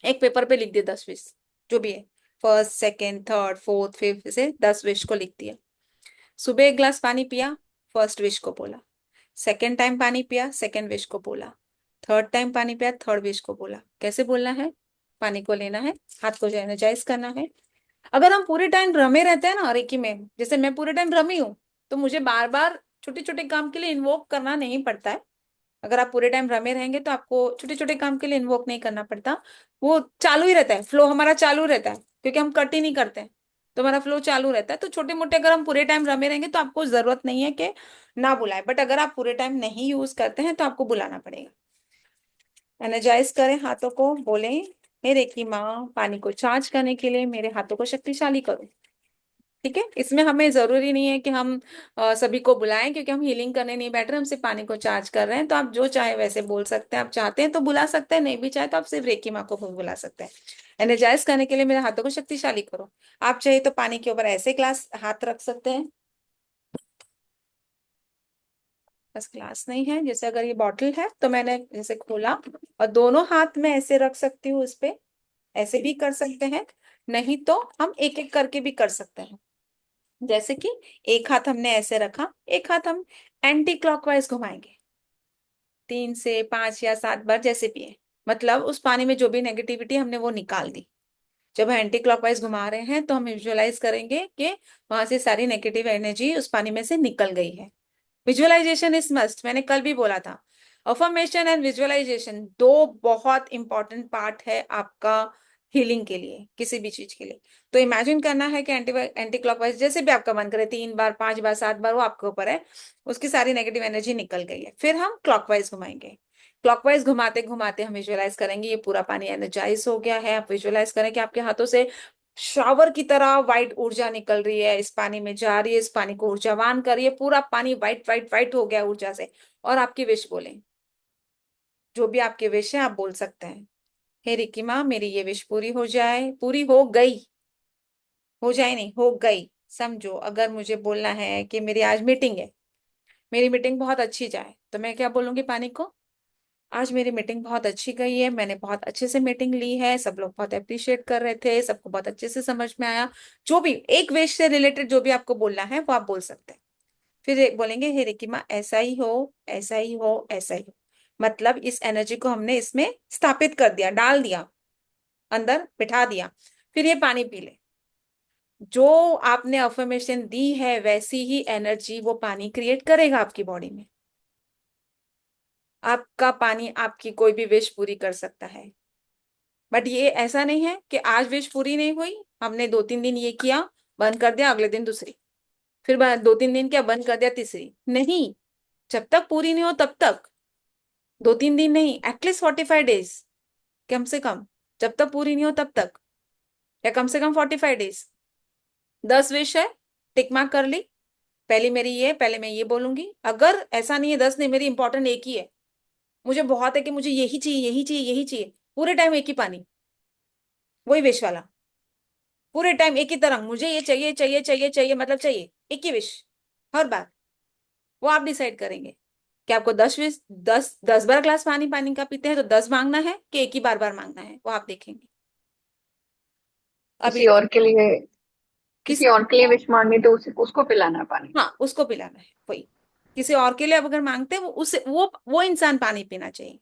S1: एक पेपर पे लिख दिए 10 विश, जो भी है, first second third fourth fifth, से 10 विश को लिख दिया। सुबह एक गिलास पानी पिया, फर्स्ट विश को बोला। सेकेंड टाइम पानी पिया, सेकेंड विश को बोला। थर्ड टाइम पानी पिया, थर्ड विश को बोला। कैसे बोलना है? पानी को लेना है, हाथ को एनर्जाइज करना है। अगर हम पूरे टाइम रमे रहते हैं ना रेकी में, जैसे मैं पूरे टाइम रमी हूं, तो मुझे बार बार छोटे छोटे काम के लिए इन्वोक करना नहीं पड़ता है। अगर आप पूरे टाइम रमे रहेंगे तो आपको छोटे छोटे काम के लिए इन्वोक नहीं करना पड़ता। वो चालू ही रहता है, फ्लो हमारा चालू रहता है, क्योंकि हम कट ही नहीं करते हैं। तो हमारा फ्लो चालू रहता है। तो छोटे मोटे अगर हम पूरे टाइम रमे रहेंगे तो आपको जरूरत नहीं है कि ना बुलाए, बट अगर आप पूरे टाइम नहीं यूज करते हैं तो आपको बुलाना पड़ेगा। एनर्जाइज करें हाथों को, बोलें हे रेकी माँ पानी को चार्ज करने के लिए मेरे हाथों को शक्तिशाली करो। ठीक है, इसमें हमें जरूरी नहीं है कि हम सभी को बुलाएं, क्योंकि हम हीलिंग करने नहीं बैठ रहे, हम सिर्फ पानी को चार्ज कर रहे हैं। तो आप जो चाहे वैसे बोल सकते हैं, आप चाहते हैं तो बुला सकते हैं, नहीं भी चाहे तो आप सिर्फ रेकी माँ को बुला सकते हैं। एनर्जाइज करने के लिए मेरे हाथों को शक्तिशाली करो। आप चाहे तो पानी के ऊपर ऐसे ग्लास हाथ रख सकते हैं, बस ग्लास नहीं है, जैसे अगर ये बॉटल है तो मैंने जैसे खोला और दोनों हाथ में ऐसे रख सकती हूँ उस पे, ऐसे भी कर सकते हैं, नहीं तो हम एक एक करके भी कर सकते हैं। जैसे कि एक हाथ हमने ऐसे रखा, एक हाथ हम एंटी क्लॉकवाइज घुमाएंगे 3 से 5 या 7 बार जैसे भी है, मतलब उस पानी में जो भी नेगेटिविटी हमने वो निकाल दी। जब हम एंटी क्लॉकवाइज घुमा रहे हैं तो हम विजुअलाइज करेंगे कि वहां से सारी नेगेटिव एनर्जी उस पानी में से निकल गई है। विजुअलाइजेशन इज मस्ट, मैंने कल भी बोला था। अफर्मेशन एंड विजुअलाइजेशन दो बहुत इंपॉर्टेंट पार्ट है आपका हीलिंग के लिए, किसी भी चीज के लिए। तो इमेजिन करना है कि एंटी क्लॉकवाइज जैसे भी आपका मन करे, 3 बार 5 बार 7 बार, वो आपके ऊपर है, उसकी सारी नेगेटिव एनर्जी निकल गई है। फिर हम क्लॉकवाइज घुमाएंगे, क्लॉकवाइज घुमाते घुमाते हम विजुअलाइज करेंगे ये पूरा पानी एनर्जाइज हो गया है। आप विजुअलाइज करें कि आपके हाथों से शावर की तरह व्हाइट ऊर्जा निकल रही है, इस पानी में जा रही है, इस पानी को ऊर्जावान कर रही है, पूरा पानी व्हाइट व्हाइट व्हाइट हो गया ऊर्जा से। और आपकी विश बोलें, जो भी आपके विश है आप बोल सकते हैं। हे रिकी माँ मेरी ये विश पूरी हो जाए, पूरी हो गई, हो जाए नहीं हो गई समझो। अगर मुझे बोलना है कि मेरी आज मीटिंग है, मेरी मीटिंग बहुत अच्छी जाए, तो मैं क्या बोलूंगी पानी को, आज मेरी मीटिंग बहुत अच्छी गई है, मैंने बहुत अच्छे से मीटिंग ली है, सब लोग बहुत अप्रिशिएट कर रहे थे, सबको बहुत अच्छे से समझ में आया। जो भी एक विश से रिलेटेड जो भी आपको बोलना है वो आप बोल सकते हैं। फिर बोलेंगे हे रेकी माँ ऐसा ही हो, ऐसा ही हो, ऐसा ही हो। मतलब इस एनर्जी को हमने इसमें स्थापित कर दिया, डाल दिया, अंदर बिठा दिया। फिर ये पानी पी ले। जो आपने अफर्मेशन दी है वैसी ही एनर्जी वो पानी क्रिएट करेगा आपकी बॉडी में। आपका पानी आपकी कोई भी विश पूरी कर सकता है। बट ये ऐसा नहीं है कि आज विश पूरी नहीं हुई, हमने 2-3 दिन ये किया, बंद कर दिया, अगले दिन दूसरी, फिर 2-3 दिन किया, बंद कर दिया, तीसरी। नहीं, जब तक पूरी नहीं हो तब तक, 2-3 दिन नहीं, एटलीस्ट 45 डेज कम से कम, जब तक पूरी नहीं हो तब तक, या कम से कम 45 डेज। 10 विश है, टिक मार्क कर ली, पहली मेरी ये, पहले मैं ये बोलूंगी। अगर ऐसा नहीं है 10 नहीं, मेरी इंपॉर्टेंट एक ही है, मुझे बहुत है कि मुझे यही चाहिए यही चाहिए यही चाहिए, पूरे टाइम एक ही पानी, वही विश वाला, पूरे टाइम एक ही तरंग, मुझे ये चाहिए चाहिए चाहिए चाहिए, मतलब चाहिए एक ही विश हर बार। वो आप डिसाइड करेंगे कि आपको 10 विश, 10 बार ग्लास पानी पानी का पीते हैं तो 10 मांगना है कि एक ही बार बार मांगना है, वो आप देखेंगे। अभी
S6: किसी और के लिए,
S1: किस
S6: किसी और के लिए विश मांगनी तो उसको पिलाना है पानी।
S1: हाँ उसको पिलाना है, वही। किसी और के लिए अब अगर मांगते हैं वो उसे वो इंसान पानी पीना चाहिए।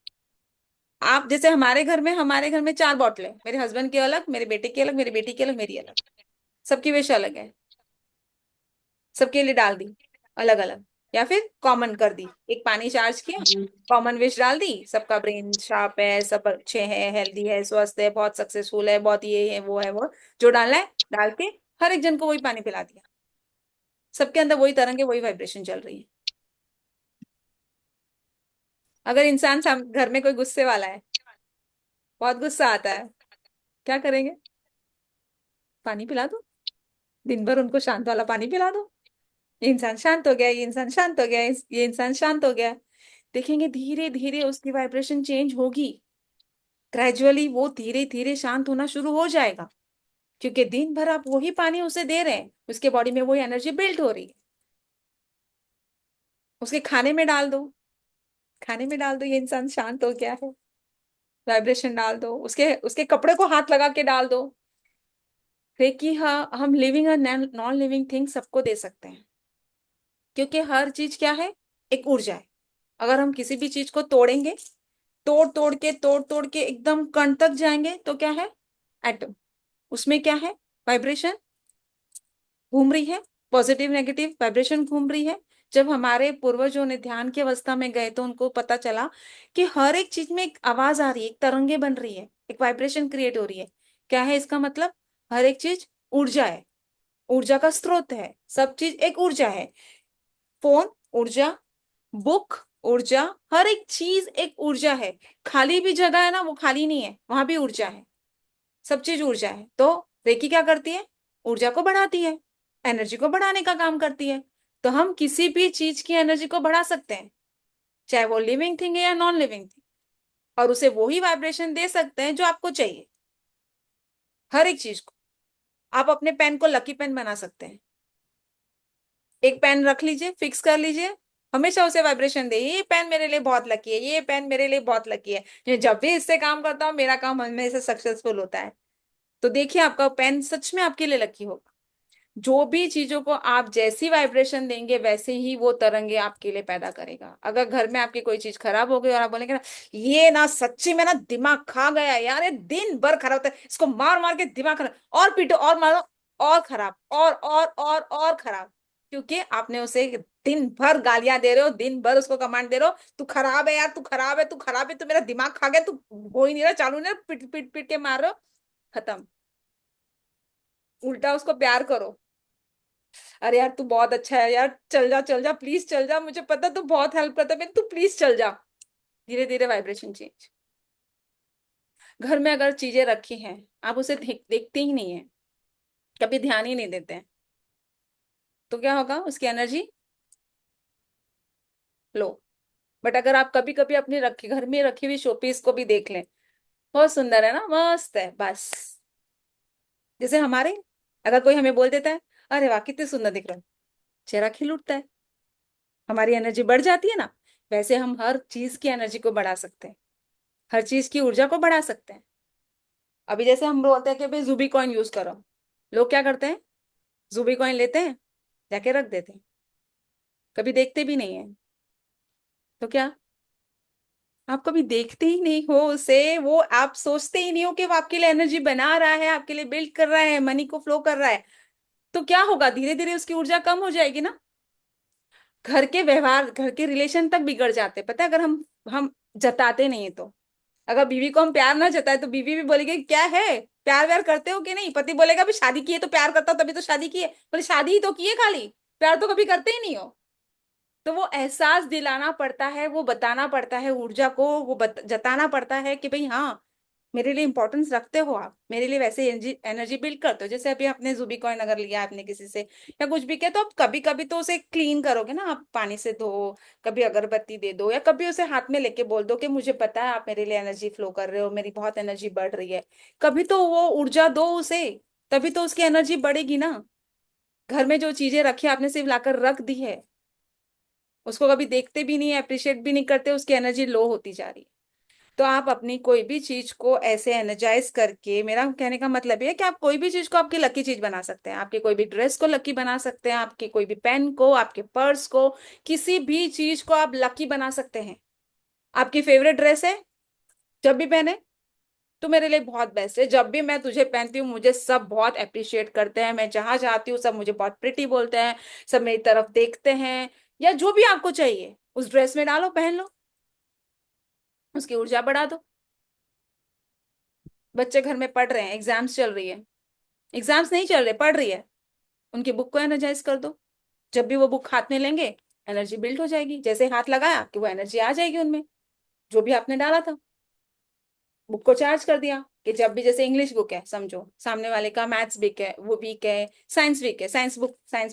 S1: आप जैसे हमारे घर में 4 बॉटल है, मेरे हस्बैंड की अलग, मेरे बेटे की अलग, मेरी बेटी की अलग, मेरी अलग, सबकी विश अलग है, सबके लिए डाल दी अलग अलग, या फिर कॉमन कर दी, एक पानी चार्ज किया, कॉमन विश डाल दी, सबका ब्रेन शार्प है, सब अच्छे हैं, हेल्दी है, स्वस्थ है, बहुत सक्सेसफुल है, बहुत ये है वो है वो, जो डालना है डाल के हर एक जन को वही पानी पिला दिया। सबके अंदर वही तरंगे, वही वाइब्रेशन चल रही है। अगर इंसान घर में कोई गुस्से वाला है, बहुत गुस्सा आता है, क्या करेंगे, पानी पिला दो, दिन भर उनको शांत वाला पानी पिला दो, ये इंसान शांत हो गया, ये इंसान शांत हो गया, ये इंसान शांत हो गया। देखेंगे धीरे धीरे उसकी वाइब्रेशन चेंज होगी, ग्रेजुअली वो धीरे धीरे शांत होना शुरू हो जाएगा, क्योंकि दिन भर आप वही पानी उसे दे रहे हैं, उसके बॉडी में वही एनर्जी बिल्ड हो रही है। उसके खाने में डाल दो, खाने में डाल दो, ये इंसान शांत हो गया है, वाइब्रेशन डाल दो, उसके उसके कपड़े को हाथ लगा के डाल दो। क्योंकि हाँ, हम लिविंग और नॉन लिविंग थिंग सबको दे सकते हैं, क्योंकि हर चीज क्या है, एक ऊर्जा है। अगर हम किसी भी चीज को तोड़ेंगे, तोड़ तोड़ के एकदम कण तक जाएंगे तो क्या है, एटम, उसमें क्या है, वाइब्रेशन घूम रही है, पॉजिटिव नेगेटिव वाइब्रेशन घूम रही है। जब हमारे पूर्वजों ने ध्यान की अवस्था में गए तो उनको पता चला कि हर एक चीज में एक आवाज आ रही है, एक तरंगे बन रही है, एक वाइब्रेशन क्रिएट हो रही है। क्या है इसका मतलब, हर एक चीज ऊर्जा है, ऊर्जा का स्रोत है, सब चीज एक ऊर्जा है। फोन ऊर्जा, बुक ऊर्जा, हर एक चीज एक ऊर्जा है। खाली भी जगह है ना, वो खाली नहीं है, वहां भी ऊर्जा है। सब चीज ऊर्जा है। तो रेकी क्या करती है? ऊर्जा को बढ़ाती है, एनर्जी को बढ़ाने का काम करती है। तो हम किसी भी चीज की एनर्जी को बढ़ा सकते हैं, चाहे वो लिविंग थिंग है या नॉन लिविंग थिंग, और उसे वही वाइब्रेशन दे सकते हैं जो आपको चाहिए। हर एक चीज को आप अपने पेन को लकी पेन बना सकते हैं। एक पेन रख लीजिए, फिक्स कर लीजिए, हमेशा उसे वाइब्रेशन दे, ये पेन मेरे लिए बहुत लकी है, ये पेन मेरे लिए बहुत लकी है, ये जब भी इससे काम करता हूँ मेरा काम हमेशा सक्सेसफुल होता है। तो देखिए आपका पेन सच में आपके लिए लकी होगा। जो भी चीजों को आप जैसी वाइब्रेशन देंगे वैसे ही वो तरंगे आपके लिए पैदा करेगा। अगर घर में आपकी कोई चीज खराब हो गई और आप बोलेंगे ना, ये ना सच्ची में ना दिमाग खा गया है यार, ये दिन भर खराब होता है, इसको मार मार के दिमाग खराब, और पीटो और मारो, और खराब, और खराब, क्योंकि आपने उसे दिन भर गालियां दे रहे हो, दिन भर उसको कमांड दे रहे हो, तू खराब है यार, तू खराब है, तू खराब है, तू मेरा दिमाग खा गया, तू हो ही नहीं रहा, चालू नहीं रहा, पीट पीट पीट के मार रहे हो। खत्म। उल्टा उसको प्यार करो, अरे यार तू बहुत अच्छा है यार, चल जा प्लीज चल जा, मुझे पता तू बहुत हेल्प करता है, तू प्लीज चल जा। धीरे धीरे वाइब्रेशन चेंज। घर में अगर चीजें रखी हैं, आप उसे देखते ही नहीं है, कभी ध्यान ही नहीं देते हैं, तो क्या होगा? उसकी एनर्जी लो। बट अगर आप कभी कभी अपनी रखी घर में रखी हुई शोपीस को भी देख लें, बहुत सुंदर है ना, मस्त है, बस जैसे हमारे, अगर कोई हमें बोल देता है, अरे वाह कितने सुंदर दिख रहे हो, चेहरा खिल उठता है, हमारी एनर्जी बढ़ जाती है ना। वैसे हम हर चीज की एनर्जी को बढ़ा सकते हैं, हर चीज की ऊर्जा को बढ़ा सकते हैं। अभी जैसे हम बोलते हैं कि भाई जूबी कॉइन यूज करो, लोग क्या करते हैं? जूबी कॉइन लेते हैं, जाके रख देते हैं, कभी देखते भी नहीं है। तो क्या आप कभी देखते ही नहीं हो उसे? वो आप सोचते ही नहीं हो कि वो आपके लिए एनर्जी बना रहा है, आपके लिए बिल्ड कर रहा है, मनी को फ्लो कर रहा है। तो क्या होगा? धीरे धीरे उसकी ऊर्जा कम हो जाएगी ना। घर के व्यवहार, घर के रिलेशन तक बिगड़ जाते हैं, पता है, अगर हम जताते नहीं है तो। अगर बीवी को हम प्यार ना जताए तो बीवी भी बोलेगी क्या है, प्यार व्यार करते हो कि नहीं? पति बोलेगा भी शादी की है तो प्यार करता हो, तभी तो शादी की है। बोले शादी ही तो की है, खाली प्यार तो कभी करते ही नहीं हो। तो वो एहसास दिलाना पड़ता है, वो बताना पड़ता है ऊर्जा को, वो जताना पड़ता है कि भाई हाँ, मेरे लिए इंपॉर्टेंस रखते हो आप, मेरे लिए वैसे एनर्जी बिल्ड करते हो। जैसे अभी आपने जूबी कॉइन अगर लिया आपने किसी से या कुछ भी किया, तो आप कभी कभी तो उसे क्लीन करोगे ना, आप पानी से धो, कभी अगरबत्ती दे दो, या कभी उसे हाथ में लेके बोल दो कि मुझे पता है आप मेरे लिए एनर्जी फ्लो कर रहे हो, मेरी बहुत एनर्जी बढ़ रही है। कभी तो वो ऊर्जा दो उसे, तभी तो उसकी एनर्जी बढ़ेगी ना। घर में जो चीजें रखी आपने सिर्फ लाकर रख दी है, उसको कभी देखते भी नहीं, अप्रिशिएट भी नहीं करते, उसकी एनर्जी लो होती जा रही है। तो आप अपनी कोई भी चीज को ऐसे एनर्जाइज करके, मेरा कहने का मतलब ये है कि आप कोई भी चीज को आपकी लकी चीज बना सकते हैं, आपके कोई भी ड्रेस को लकी बना सकते हैं, आपके कोई भी पेन को, आपके पर्स को, किसी भी चीज को आप लकी बना सकते हैं। आपकी फेवरेट ड्रेस है, जब भी पहने तो मेरे लिए बहुत बेस्ट है, जब भी मैं तुझे पहनती हूँ मुझे सब बहुत अप्रिशिएट करते हैं, मैं जहां जाती हूँ सब मुझे बहुत प्रिटी बोलते हैं, सब मेरी तरफ देखते हैं। या जो भी आपको चाहिए उस ड्रेस में डालो, पहन लो, उसकी ऊर्जा बढ़ा दो। बच्चे घर में पढ़ रहे हैं, एग्जाम्स चल रही है, एग्जाम्स नहीं चल रहे, पढ़ रही है, उनकी बुक को एनर्जाइज कर दो। जब भी वो बुक हाथ में लेंगे एनर्जी बिल्ड हो जाएगी, जैसे हाथ लगाया कि वो एनर्जी आ जाएगी उनमें, जो भी आपने डाला था। बुक को चार्ज कर दिया कि जब भी, जैसे इंग्लिश बुक है, समझो सामने वाले का मैथ्स वीक है, वो वीक है, साइंस वीक है, साइंस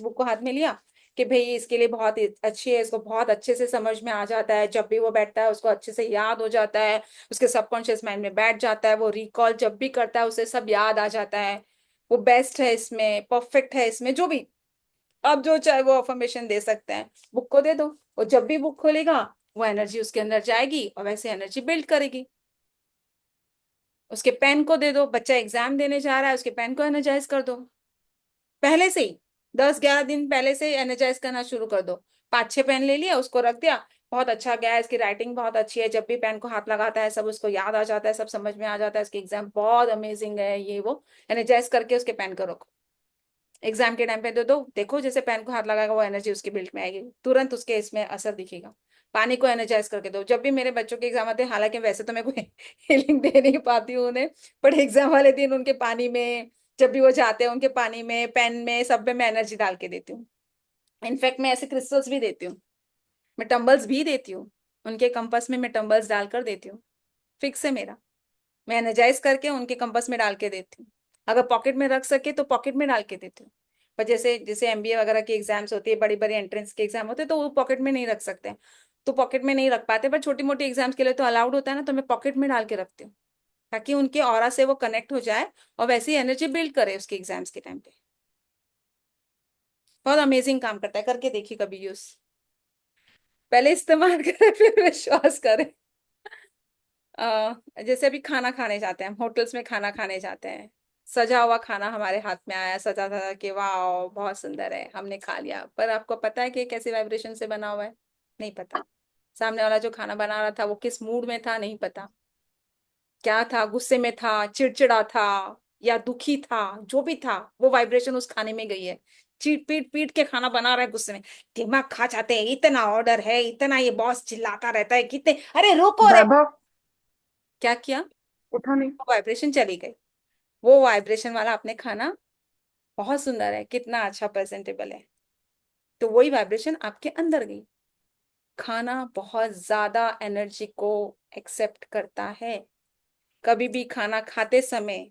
S1: बुक को हाथ में लिया कि भाई इसके लिए बहुत अच्छी है, इसको बहुत अच्छे से समझ में आ जाता है, जब भी वो बैठता है उसको अच्छे से याद हो जाता है, उसके सबकॉन्शियस माइंड में बैठ जाता है, वो रिकॉल जब भी करता है उसे सब याद आ जाता है, वो बेस्ट है इसमें, परफेक्ट है इसमें, जो भी आप जो चाहे वो अफर्मेशन दे सकते हैं। बुक को दे दो, और जब भी बुक खोलेगा वो एनर्जी उसके अंदर जाएगी और वैसे एनर्जी बिल्ड करेगी। उसके पेन को दे दो, बच्चा एग्जाम देने जा रहा है, उसके पेन को एनर्जाइज कर दो, पहले से ही 10-11 दिन पहले से एनर्जाइज करना शुरू कर दो। 5-6 पेन ले लिया, उसको रख दिया, बहुत अच्छा गया है, इसकी राइटिंग बहुत अच्छी है, जब भी पेन को हाथ लगाता है सब उसको याद आ जाता है, सब समझ में आ जाता है, इसकी एग्जाम बहुत अमेजिंग है, ये वो एनर्जाइज करके उसके पेन को रखो। एग्जाम के टाइम पे दे दो, देखो जैसे पेन को हाथ लगाएगा वो एनर्जी उसके बिल्ड में आएगी, तुरंत उसके इसमें असर दिखेगा। पानी को एनर्जाइज करके दो, जब भी मेरे बच्चों के एग्जाम आते हैं, हालांकि वैसे तो मैं कोई हीलिंग दे नहीं पाती हूँ उन्हें, बट एग्जाम वाले दिन उनके पानी में जब भी वो जाते हैं उनके पानी में, पेन में, सब में मैं एनर्जी डाल के देती हूँ। इनफैक्ट मैं ऐसे क्रिस्टल्स भी देती हूँ, मैं टम्बल्स भी देती हूँ, उनके कंपास में मैं टम्बल्स डालकर देती हूँ। फिक्स है मेरा, मैं एनर्जाइज करके उनके कंपास में डाल के देती हूँ। अगर पॉकेट में रख सके तो पॉकेट में डाल के देती हूँ। पर जैसे जैसे एमबीए वगैरह की एग्जाम्स होती है, बड़ी बड़ी एंट्रेंस के एग्जाम होते हैं, तो वो पॉकेट में नहीं रख सकते हैं, तो पॉकेट में नहीं रख पाते। पर छोटी मोटी एग्जाम्स के लिए तो अलाउड होता है ना, तो मैं पॉकेट में डाल के रखती हूँ, ताकि उनके ऑरा से वो कनेक्ट हो जाए और वैसी एनर्जी बिल्ड करे उसके एग्जाम्स के टाइम पे। बहुत अमेजिंग काम करता है, करके देखिए कभी यूज। पहले इस्तेमाल करें फिर विश्वास करें। जैसे अभी खाना खाने जाते हैं, हम होटल्स में खाना खाने जाते हैं, सजा हुआ खाना हमारे हाथ में आया, सजा सजा के, वाह बहुत सुंदर है, हमने खा लिया, पर आपको पता है कि कैसे वाइब्रेशन से बना हुआ है? नहीं पता। सामने वाला जो खाना बना रहा था वो किस मूड में था, नहीं पता। क्या था, गुस्से में था, चिड़चिड़ा था, या दुखी था, जो भी था वो वाइब्रेशन उस खाने में गई है। चीट पीट पीट के खाना बना रहा है गुस्से में, दिमाग खा जाते हैं, इतना ऑर्डर है, इतना ये बॉस चिल्लाता रहता है, कितने, अरे रोको रे।
S4: वैभव,
S1: क्या किया?
S4: उठा नहीं।
S1: वाइब्रेशन चली गई। वो वाइब्रेशन वाला आपने खाना बहुत सुंदर है, कितना अच्छा प्रेजेंटेबल है, तो वही वाइब्रेशन आपके अंदर गई। खाना बहुत ज्यादा एनर्जी को एक्सेप्ट करता है। कभी भी खाना खाते समय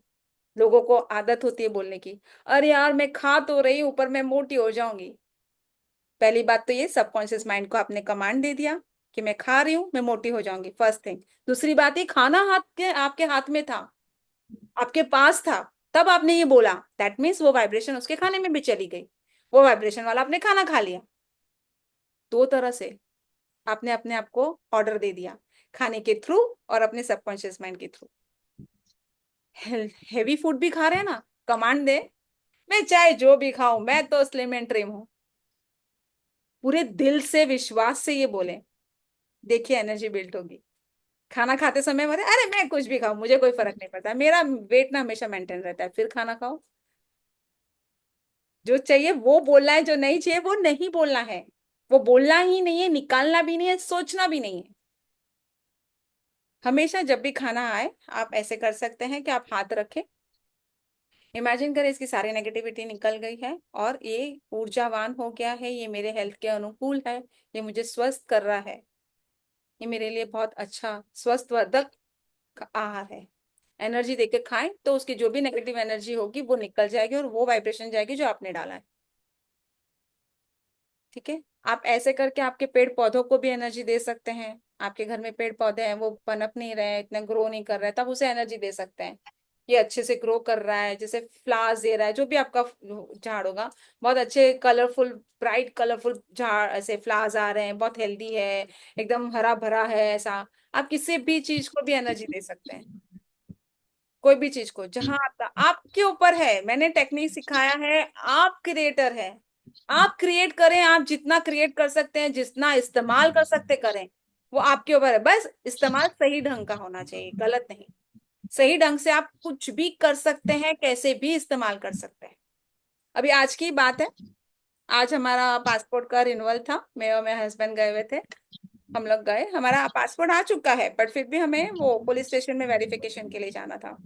S1: लोगों को आदत होती है बोलने की, अरे यार मैं खा तो रही हूं पर मैं मोटी हो जाऊंगी। पहली बात तो ये सबकॉन्शियस माइंड को आपने कमांड दे दिया कि मैं खा रही हूं, मैं मोटी हो जाऊंगी, फर्स्ट थिंग। दूसरी बात, ये खाना हाथ के आपके हाथ में था, आपके पास था, तब आपने ये बोला, दैट मीन्स वो वाइब्रेशन उसके खाने में भी चली गई, वो वाइब्रेशन वाला आपने खाना खा लिया। दो तरह से आपने अपने आप को ऑर्डर दे दिया, खाने के थ्रू और अपने सबकॉन्शियस माइंड के थ्रू। हेवी फूड भी खा रहे हैं ना, कमांड दे, मैं चाहे जो भी खाऊं, मैं तो स्लिम एंड ट्रिम हूं, पूरे दिल से विश्वास से ये बोले, देखिए एनर्जी बिल्ड होगी। खाना खाते समय बोले, अरे मैं कुछ भी खाऊं, मुझे कोई फर्क नहीं पड़ता, मेरा वेट ना हमेशा मेंटेन रहता है, फिर खाना खाओ। जो चाहिए वो बोलना है, जो नहीं चाहिए वो नहीं बोलना है। वो बोलना ही नहीं है, निकालना भी नहीं है, सोचना भी नहीं है। हमेशा जब भी खाना आए आप ऐसे कर सकते हैं कि आप हाथ रखें, इमेजिन करें इसकी सारी नेगेटिविटी निकल गई है और ये ऊर्जावान हो गया है, ये मेरे हेल्थ के अनुकूल है, ये मुझे स्वस्थ कर रहा है, ये मेरे लिए बहुत अच्छा स्वस्थवर्धक आहार है। एनर्जी देके खाएं तो उसकी जो भी नेगेटिव एनर्जी होगी वो निकल जाएगी और वो वाइब्रेशन जाएगी जो आपने डाला है। ठीक है, आप ऐसे करके आपके पेड़ पौधों को भी एनर्जी दे सकते हैं। आपके घर में पेड़ पौधे हैं, वो पनप नहीं रहे, इतना ग्रो नहीं कर रहे, तब उसे एनर्जी दे सकते हैं। ये अच्छे से ग्रो कर रहा है, जैसे फ्लावर्स दे रहा है, जो भी आपका झाड़ होगा, बहुत अच्छे कलरफुल, ब्राइट कलरफुल झाड़, ऐसे फ्लावर्स आ रहे हैं, बहुत हेल्दी है, एकदम हरा भरा है, ऐसा आप किसी भी चीज को भी एनर्जी दे सकते हैं। कोई भी चीज को, जहां आपका, आपके ऊपर है, मैंने टेक्निक सिखाया है, आप क्रिएटर है, आप क्रिएट करें, आप जितना क्रिएट कर सकते हैं, जितना इस्तेमाल कर सकते करें, वो आपके ऊपर है। बस इस्तेमाल सही ढंग का होना चाहिए, गलत नहीं। सही ढंग से आप कुछ भी कर सकते हैं, कैसे भी इस्तेमाल कर सकते हैं। अभी आज की बात है, आज हमारा पासपोर्ट का रिन्यूअल था, मैं और मेरे हस्बैंड गए हुए थे, हम लोग गए, हमारा पासपोर्ट आ चुका है, बट फिर भी हमें वो पुलिस स्टेशन में वेरिफिकेशन के लिए जाना था।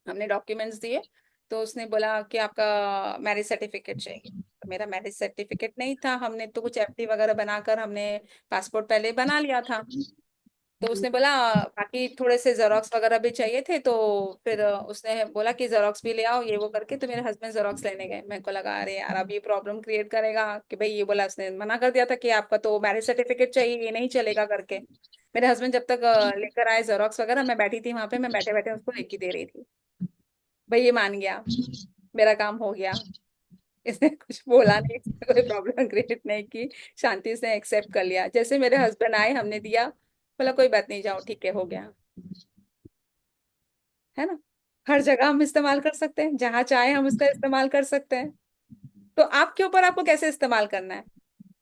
S1: हमने डॉक्यूमेंट्स दिए, तो उसने बोला कि आपका मैरिज सर्टिफिकेट चाहिए, तो मेरा मैरिज सर्टिफिकेट नहीं था, हमने तो कुछ एफडी वगैरह बनाकर हमने पासपोर्ट पहले बना लिया था। तो उसने बोला बाकी थोड़े से जेरोक्स वगैरह भी चाहिए थे, तो फिर उसने बोला कि जेरोक्स भी ले आओ, ये वो करके, तो मेरे हस्बैंड जेरोक्स लेने गए। मेरे को लगा अरे यार अब ये प्रॉब्लम क्रिएट करेगा कि भाई, ये बोला, उसने मना कर दिया था कि आपका तो मैरिज सर्टिफिकेट चाहिए, ये नहीं चलेगा करके। मेरे हस्बैंड जब तक लेकर आए जेरोक्स वगैरह, मैं बैठी थी वहां पे, मैं बैठे बैठे उसको लेके दे रही थी। भाई ये मान गया, मेरा काम हो गया, इसने कुछ बोला नहीं, इसने कोई प्रॉब्लम क्रिएट नहीं की, शांति से एक्सेप्ट कर लिया। जैसे मेरे हस्बैंड आए, हमने दिया, बोला कोई बात नहीं, जाओ ठीक है, हो गया। है ना, हर जगह हम इस्तेमाल कर सकते हैं, जहां चाहे हम उसका इस्तेमाल कर सकते हैं। तो आपके ऊपर, आपको कैसे इस्तेमाल करना है।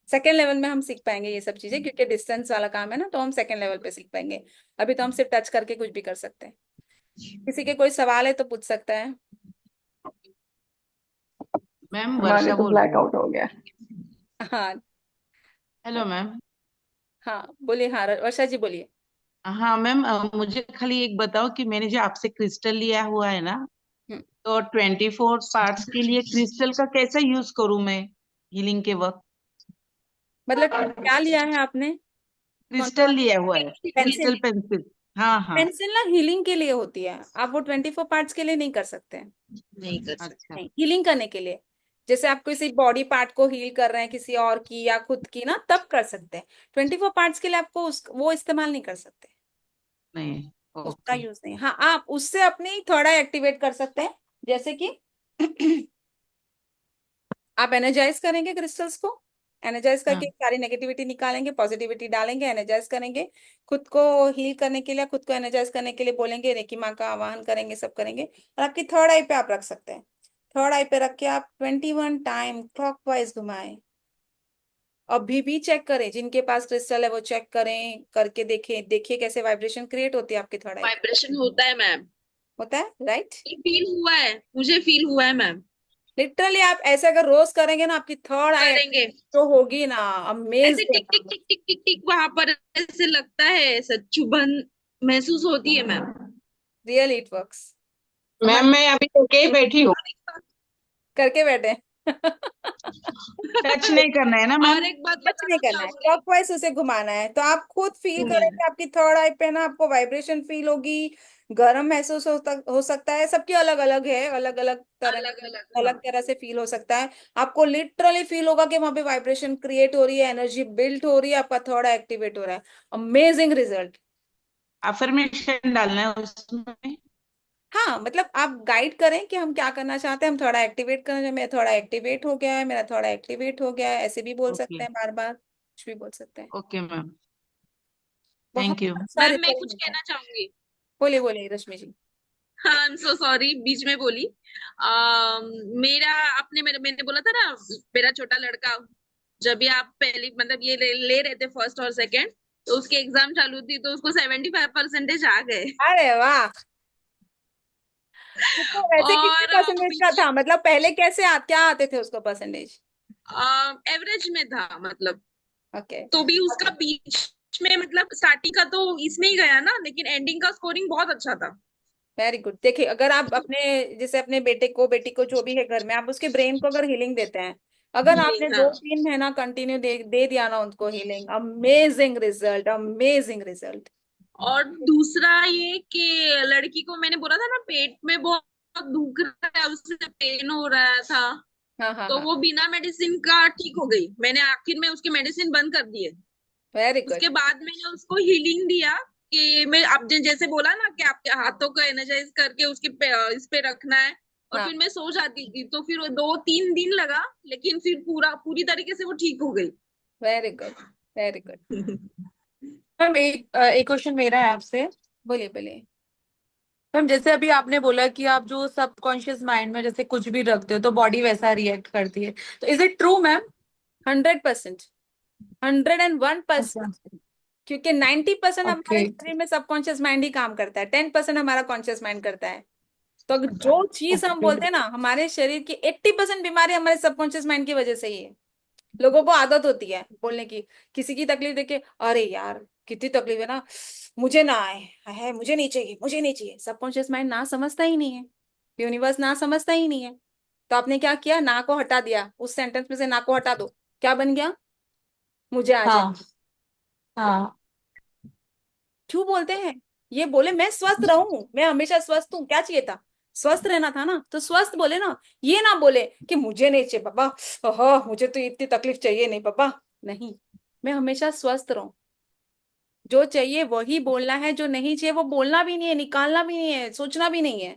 S1: सेकेंड लेवल में हम सीख पाएंगे ये सब चीजें, क्योंकि डिस्टेंस वाला काम है ना, तो हम सेकेंड लेवल पे सीख पाएंगे। अभी तो हम सिर्फ टच करके कुछ भी कर सकते हैं। किसी के कोई सवाल है तो पूछ सकता है।
S7: मैम
S6: हमारे
S7: वर्षा
S6: तो
S7: बोल रही हूँ।
S6: ब्लैकआउट हो गया।
S1: हाँ।
S7: Hello ma'am.
S1: हाँ बोलिए, हाँ वर्षा जी बोलिए।
S7: हाँ मैम, मुझे खाली एक बताओ कि मैंने जो आपसे क्रिस्टल लिया हुआ है ना,
S1: हम्म।
S7: तो तो 24 पार्ट्स के लिए क्रिस्टल का कैसा यूज करूं मैं हीलिंग के वक्त?
S1: मतलब क्या लिया है आपने? कौन
S7: क्रिस्टल
S1: सा?
S7: लिया हुआ है,
S1: पेंसिल?
S7: Crystal pencil. हाँ हाँ।
S1: पेंसिल ना हीलिंग के लिए होती है, आप वो 24 पार्ट्स के लिए नहीं कर सकते।
S6: नहीं कर सकते।
S7: अच्छा।
S1: नहीं, हीलिंग करने के लिए। जैसे आप किसी बॉडी पार्ट को हील कर रहे हैं किसी और की या खुद की ना, तब कर सकते हैं। 24 पार्ट्स के लिए आपको वो इस्तेमाल नहीं कर सकते।
S7: नहीं।
S1: उसका
S7: ओके।
S1: यूज नहीं। हाँ, आप उससे अपनी थर्ड आई एक्टिवेट कर सकते हैं। जैसे कि आप एनर्जाइज करेंगे क्रिस्टल्स को, एनर्जाइज
S7: हाँ।
S1: करके सारी नेगेटिविटी निकालेंगे, पॉजिटिविटी डालेंगे, एनर्जाइज करेंगे। खुद को हील करने के लिए, खुद को एनर्जाइज करने के लिए बोलेंगे, रेकी माँ का आवाहन करेंगे, सब करेंगे। और आपकी थर्ड आई पे आप रख सकते हैं। थर्ड आई पे रख के आप 21 टाइम क्लॉकवाइज घुमाएं। अभी भी चेक करें, जिनके पास क्रिस्टल है वो चेक करें, करके देखें, देखिए कैसे वाइब्रेशन क्रिएट होती है आपकी थर्ड आई पे।
S6: वाइब्रेशन होता है मैम,
S1: होता है, राइट?
S6: ये फील हुआ है, मुझे फील हुआ है मैम।
S1: लिटरली आप ऐसे अगर रोज करेंगे ना, आपकी थर्ड आई
S6: करेंगे
S1: जो होगी ना,
S6: ऐसे टिक टिक
S1: अमेजिंग।
S6: टिक टिक टिक टिक वहां पर ऐसे लगता है, ऐसा चुभन महसूस होती है ma'am.
S1: Real it works.
S7: Ma'am
S1: हमारे
S7: मैं अभी करके ही बैठी हूँ।
S1: करके बैठे
S7: टच नहीं करना है ना
S6: और
S7: मैम?
S6: एक बात
S1: कुछ नहीं
S6: बताना
S1: करना है,
S6: चाहूंगी।
S1: क्लॉकवाइज उसे घुमाना है। तो आप खुद फील करेंगे आपकी थर्ड आई पे ना, आपको वाइब्रेशन फील होगी। गर्म महसूस हो सकता है, सबकी अलग अलग है, अलग
S6: अलग अलग, हाँ।
S1: अलग तरह से फील हो सकता है। आपको लिटरली फील होगा कि वहां पे वाइब्रेशन क्रिएट हो रही है, एनर्जी बिल्ड हो रही है, आपका थर्ड एक्टिवेट हो रहा है। Amazing result.
S7: अफर्मेशन डालना है उसमें?
S1: हाँ, मतलब आप गाइड करें कि हम क्या करना चाहते हैं, हम थोड़ा एक्टिवेट करना चाहते हैं, मेरा थोड़ा एक्टिवेट हो गया है, मेरा थोड़ा एक्टिवेट हो गया है, ऐसे भी बोल
S7: ओके।
S1: सकते हैं, बार बार कुछ भी बोल सकते हैं।
S7: Okay ma'am.
S1: बहुत
S7: थैंक यू।
S1: अच्छा
S6: मैम मैं
S1: रिजल्ट
S6: कुछ
S1: मिलता है।
S6: कहना चाहूंगी।
S1: बोलिए बोलिए रश्मि जी।
S6: हाँ, आई एम सो सॉरी, बीच में बोली। मेरा आपने मेरे मैंने बोला था ना, मेरा छोटा लड़का, जब भी आप पहली मतलब ये ले रहे थे फर्स्ट और सेकंड, तो उसकी एग्जाम चालू थी तो उसको 75% आ गए।
S1: अरे वाह! तो वैसे कितने
S6: और
S1: परसेंटेज का था, मतलब पहले कैसे क्या आते थे उसको परसेंटेज?
S6: एवरेज में था मतलब।
S1: ओके।
S6: तो भी उसका बीच में मतलब स्टार्टिंग का तो इसमें ही गया ना, लेकिन एंडिंग का स्कोरिंग बहुत अच्छा था।
S1: Very good. देखिए, अगर आप अपने जैसे अपने बेटे को बेटी को जो भी है घर में, आप उसके ब्रेन को अगर हीलिंग देते हैं, अगर आपने
S6: हीलिंग, हाँ।
S1: 2-3 महीना कंटिन्यू दे दिया ना उनको healing, amazing result, amazing result.
S6: और दूसरा ये कि लड़की को मैंने बोला था ना, पेट में बहुत दुख रहा है, उससे पेन हो रहा था,
S1: हाँ हाँ
S6: तो
S1: हाँ।
S6: वो बिना मेडिसिन का ठीक हो गई। मैंने आखिर में उसके मेडिसिन बंद कर दिए।
S1: Very good.
S6: उसके बाद मैंने उसको हीलिंग दिया कि मैं आपने जैसे बोला ना कि आपके हाथों को एनर्जाइज करके उसके इस पे रखना है, और
S1: हाँ,
S6: फिर मैं सो जाती थी, तो फिर 2-3 दिन लगा, लेकिन फिर पूरी तरीके से वो ठीक हो गई।
S1: Very good, very good.
S2: Ma'am एक क्वेश्चन मेरा है आपसे।
S1: बोलिए बोलिए।
S2: मैम जैसे अभी आपने बोला कि आप जो सबकॉन्शियस माइंड में जैसे कुछ भी रखते हो तो बॉडी वैसा रिएक्ट करती है, तो इज इट ट्रू मैम?
S1: 100%, 101%।
S2: अच्छा।
S1: क्योंकि 90%
S2: ओके।
S1: हमारे शरीर में सबकॉन्शियस माइंड ही काम करता है, 10% हमारा कॉन्शियस माइंड करता है। तो अगर जो चीज हम
S2: ओके।
S1: बोलते हैं ना, हमारे शरीर की 80% बीमारी हमारे सबकॉन्शियस माइंड की वजह से ही है। लोगों को आदत होती है बोलने की, किसी की तकलीफ देखे, अरे यार कितनी तकलीफ है ना, मुझे ना आए, है मुझे नहीं चाहिए, मुझे नहीं चाहिए। सबकॉन्शियस माइंड ना समझता ही नहीं है, यूनिवर्स ना समझता ही नहीं है। तो आपने क्या किया, ना को हटा दिया, उस सेंटेंस में से ना को हटा दो, क्या बन गया? मुझे आ जाए।
S2: हाँ हाँ।
S1: क्यों बोलते हैं? ये बोले मैं स्वस्थ रहूं, मैं हमेशा स्वस्थ हूं, क्या चाहिए था? स्वस्थ रहना था ना, तो स्वस्थ बोले ना। ये ना बोले कि मुझे नहीं चाहिए पापा, ओह मुझे तो इतनी तकलीफ चाहिए नहीं पापा। नहीं, मैं हमेशा स्वस्थ रहूं। जो चाहिए वही बोलना है, जो नहीं चाहिए वो बोलना भी नहीं है, निकालना भी नहीं है, सोचना भी नहीं है।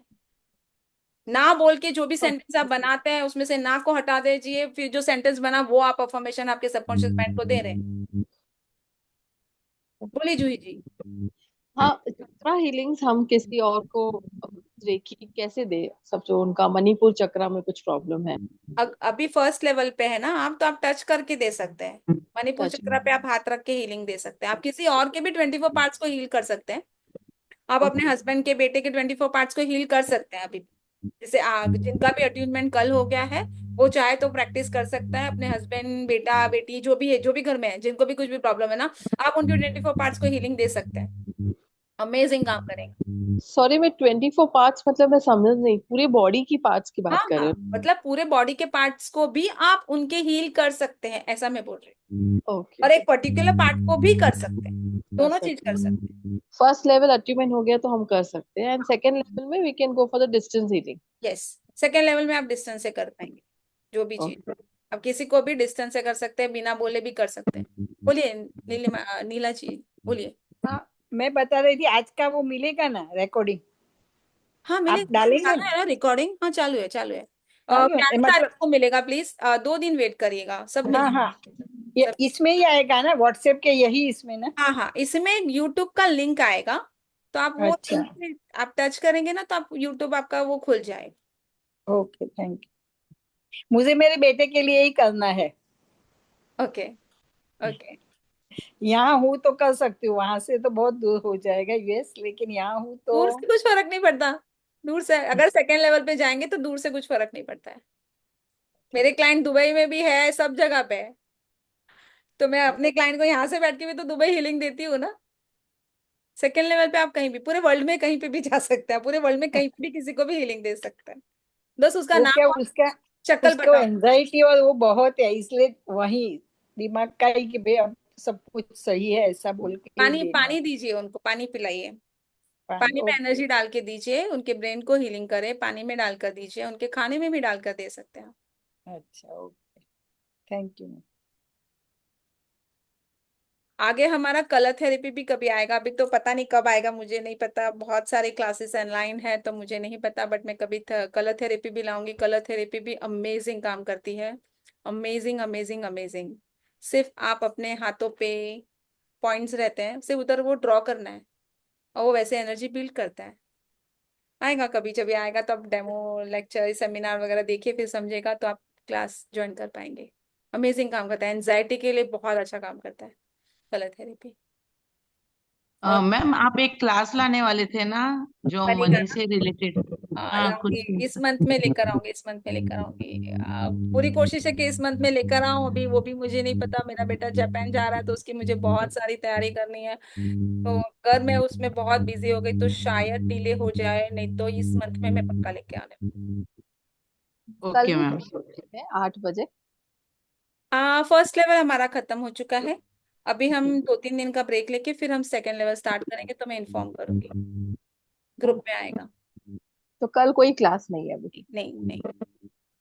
S1: ना बोल के जो भी सेंटेंस आप बनाते हैं उसमें से ना को हटा दीजिए, फिर जो सेंटेंस बना वो आप अफर्मेशन आपके सबकॉन्शियस माइंड को दे रहे हैं। बोलिए जूही जी।
S8: हाँ, चक्रा हीलिंग्स हम किसी और को रेकी कैसे दे सब, जो उनका मणिपुर चक्रा में कुछ प्रॉब्लम है।
S1: अभी फर्स्ट लेवल पे है ना आप, तो आप टच करके दे सकते हैं। मणिपुर
S8: टच।
S1: चक्र पे आप हाथ रख के हीलिंग दे सकते हैं। आप किसी और के भी 24 पार्ट्स को हील कर सकते हैं। आप अपने
S8: ओके।
S1: हस्बैंड के बेटे के 24 पार्ट्स को हील कर सकते हैं अभी। जैसे आग जिनका भी अट्यूनमेंट कल हो गया है, वो चाहे तो प्रैक्टिस कर सकता है। अपने हस्बैंड बेटा बेटी जो भी है, जो भी घर में है, जिनको भी कुछ भी प्रॉब्लम है ना, आप उनके 24 पार्ट्स को हीलिंग दे सकते हैं। अमेजिंग काम करेगा।
S8: सॉरी, मैं 24 पार्ट्स मतलब मैं समझ नहीं, पूरे बॉडी की पार्ट्स की
S1: हाँ
S8: बात कर
S1: हाँ,
S8: रहे हो?
S1: मतलब पूरे बॉडी के पार्ट्स को भी आप उनके हील कर सकते हैं, ऐसा मैं बोल रही हूँ।
S8: ओके,
S1: और एक पर्टिकुलर पार्ट को भी कर सकते हैं,
S8: कर
S1: दोनों चीज
S8: सकते
S1: कर
S8: हैं।
S1: सकते हैं।
S8: फर्स्ट लेवल अचीवमेंट हो गया तो हम कर सकते हैं, एंड सेकंड लेवल में we can go for the distance healing.
S1: Yes, second level में आप डिस्टेंस से कर पाएंगे जो भी चीज।
S8: ओके।
S1: अब किसी को भी डिस्टेंस से कर सकते हैं, बिना बोले भी कर सकते हैं। बोलिए नीला जी, बोलिए।
S9: हाँ, मैं बता रही थी आज का वो मिलेगा ना रिकॉर्डिंग?
S1: हाँ
S9: आप
S1: मिलेगा,
S9: डालेंगे
S1: चालू
S9: ना?
S1: है ना रिकॉर्डिंग? हाँ चालू है, चालू है।
S9: चालू है
S1: 11 तारीख
S9: मतलब?
S1: को मिलेगा, प्लीज 2 दिन वेट करिएगा, सब मिल
S9: हाँ हाँ, ये
S1: सब।
S9: इसमें ही आएगा ना, व्हाट्सएप के यही इसमें ना?
S1: हाँ हाँ, इसमें यूट्यूब का लिंक आएगा, तो आप वो
S9: अच्छा,
S1: लिंक में आप टच करेंगे ना, तो आप यूट्यूब आपका वो खुल जाएगा।
S9: Okay, thank you. मुझे मेरे बेटे के लिए ही करना है।
S1: Okay okay.
S9: यहाँ हूँ तो कर सकती हूँ, वहां से तो बहुत दूर हो जाएगा यूएस, लेकिन यहाँ हूँ तो।
S1: दूर से कुछ फर्क नहीं पड़ता, दूर से अगर सेकेंड लेवल पे जाएंगे तो दूर से कुछ फर्क नहीं पड़ता है। मेरे क्लाइंट दुबई में भी है, सब जगह पे है, तो मैं अपने क्लाइंट को यहाँ से बैठ के भी तो दुबई हीलिंग देती हूँ ना। सेकेंड लेवल पे आप कहीं भी, पूरे वर्ल्ड में कहीं पे भी जा सकते हैं, पूरे वर्ल्ड में कहीं पे भी किसी को भी हीलिंग दे सकते हैं। बस उसका
S9: वो क्या,
S1: नाम और
S9: उसका
S1: शक्ल
S9: उसको
S1: बताओ।
S9: एंजाइटी और वो बहुत है, इसलिए वही दिमाग का ही कि भाई अब सब कुछ सही है ऐसा बोल के ही
S1: पानी
S9: देना है।
S1: पानी दीजिए उनको, पानी पिलाइए।
S9: पानी,
S1: पानी में
S9: ओके।
S1: एनर्जी डाल के दीजिए, उनके ब्रेन को हीलिंग करे, पानी में डालकर दीजिए, उनके खाने में भी डालकर दे सकते हैं।
S9: अच्छा, ओके, थैंक यू।
S1: आगे हमारा कलर थेरेपी भी कभी आएगा, अभी तो पता नहीं कब आएगा, मुझे नहीं पता, बहुत सारे क्लासेस ऑनलाइन है तो मुझे नहीं पता, बट मैं कभी कलर थेरेपी भी लाऊंगी। कलर थेरेपी भी अमेजिंग काम करती है, अमेजिंग अमेजिंग अमेजिंग। सिर्फ आप अपने हाथों पे पॉइंट्स रहते हैं, सिर्फ उधर वो ड्रॉ करना है और वो वैसे एनर्जी बिल्ड करता है। आएगा कभी, जब भी आएगा तो आप डेमो लेक्चर सेमिनार वगैरह देखिए, फिर समझेगा तो आप क्लास ज्वाइन कर पाएंगे। अमेजिंग काम करता है, एंजाइटी के लिए बहुत अच्छा काम करता है कलर थेरेपी। और
S7: मैम आप एक क्लास लाने वाले थे ना, जो
S1: बनेगा
S7: मनी
S1: ना,
S7: से रिलेटेड? हाँ,
S1: लाऊंगी,
S7: कुछ।
S1: इस मंथ में लेकर आऊंगी, इस मंथ में लेकर आऊंगी। पूरी कोशिश है कि इस मंथ में लेकर आऊं, अभी वो भी मुझे नहीं पता, मेरा बेटा जापान जा रहा है तो उसकी मुझे बहुत सारी तैयारी करनी है, तो अगर मैं उसमें बहुत बिजी हो गई तो शायद डिले हो जाए, नहीं तो इस मंथ में मैं पक्का लेके आने।
S8: कल
S7: ओके
S8: भी
S7: मैम।
S8: कर सकते हैं 8 बजे।
S1: फर्स्ट लेवल हमारा खत्म हो चुका है, अभी हम 2-3 दिन का ब्रेक लेके फिर हम सेकेंड लेवल स्टार्ट करेंगे, तो मैं इन्फॉर्म करूंगी, ग्रुप में आएगा।
S8: तो कल कोई क्लास नहीं है अभी?
S1: नहीं नहीं,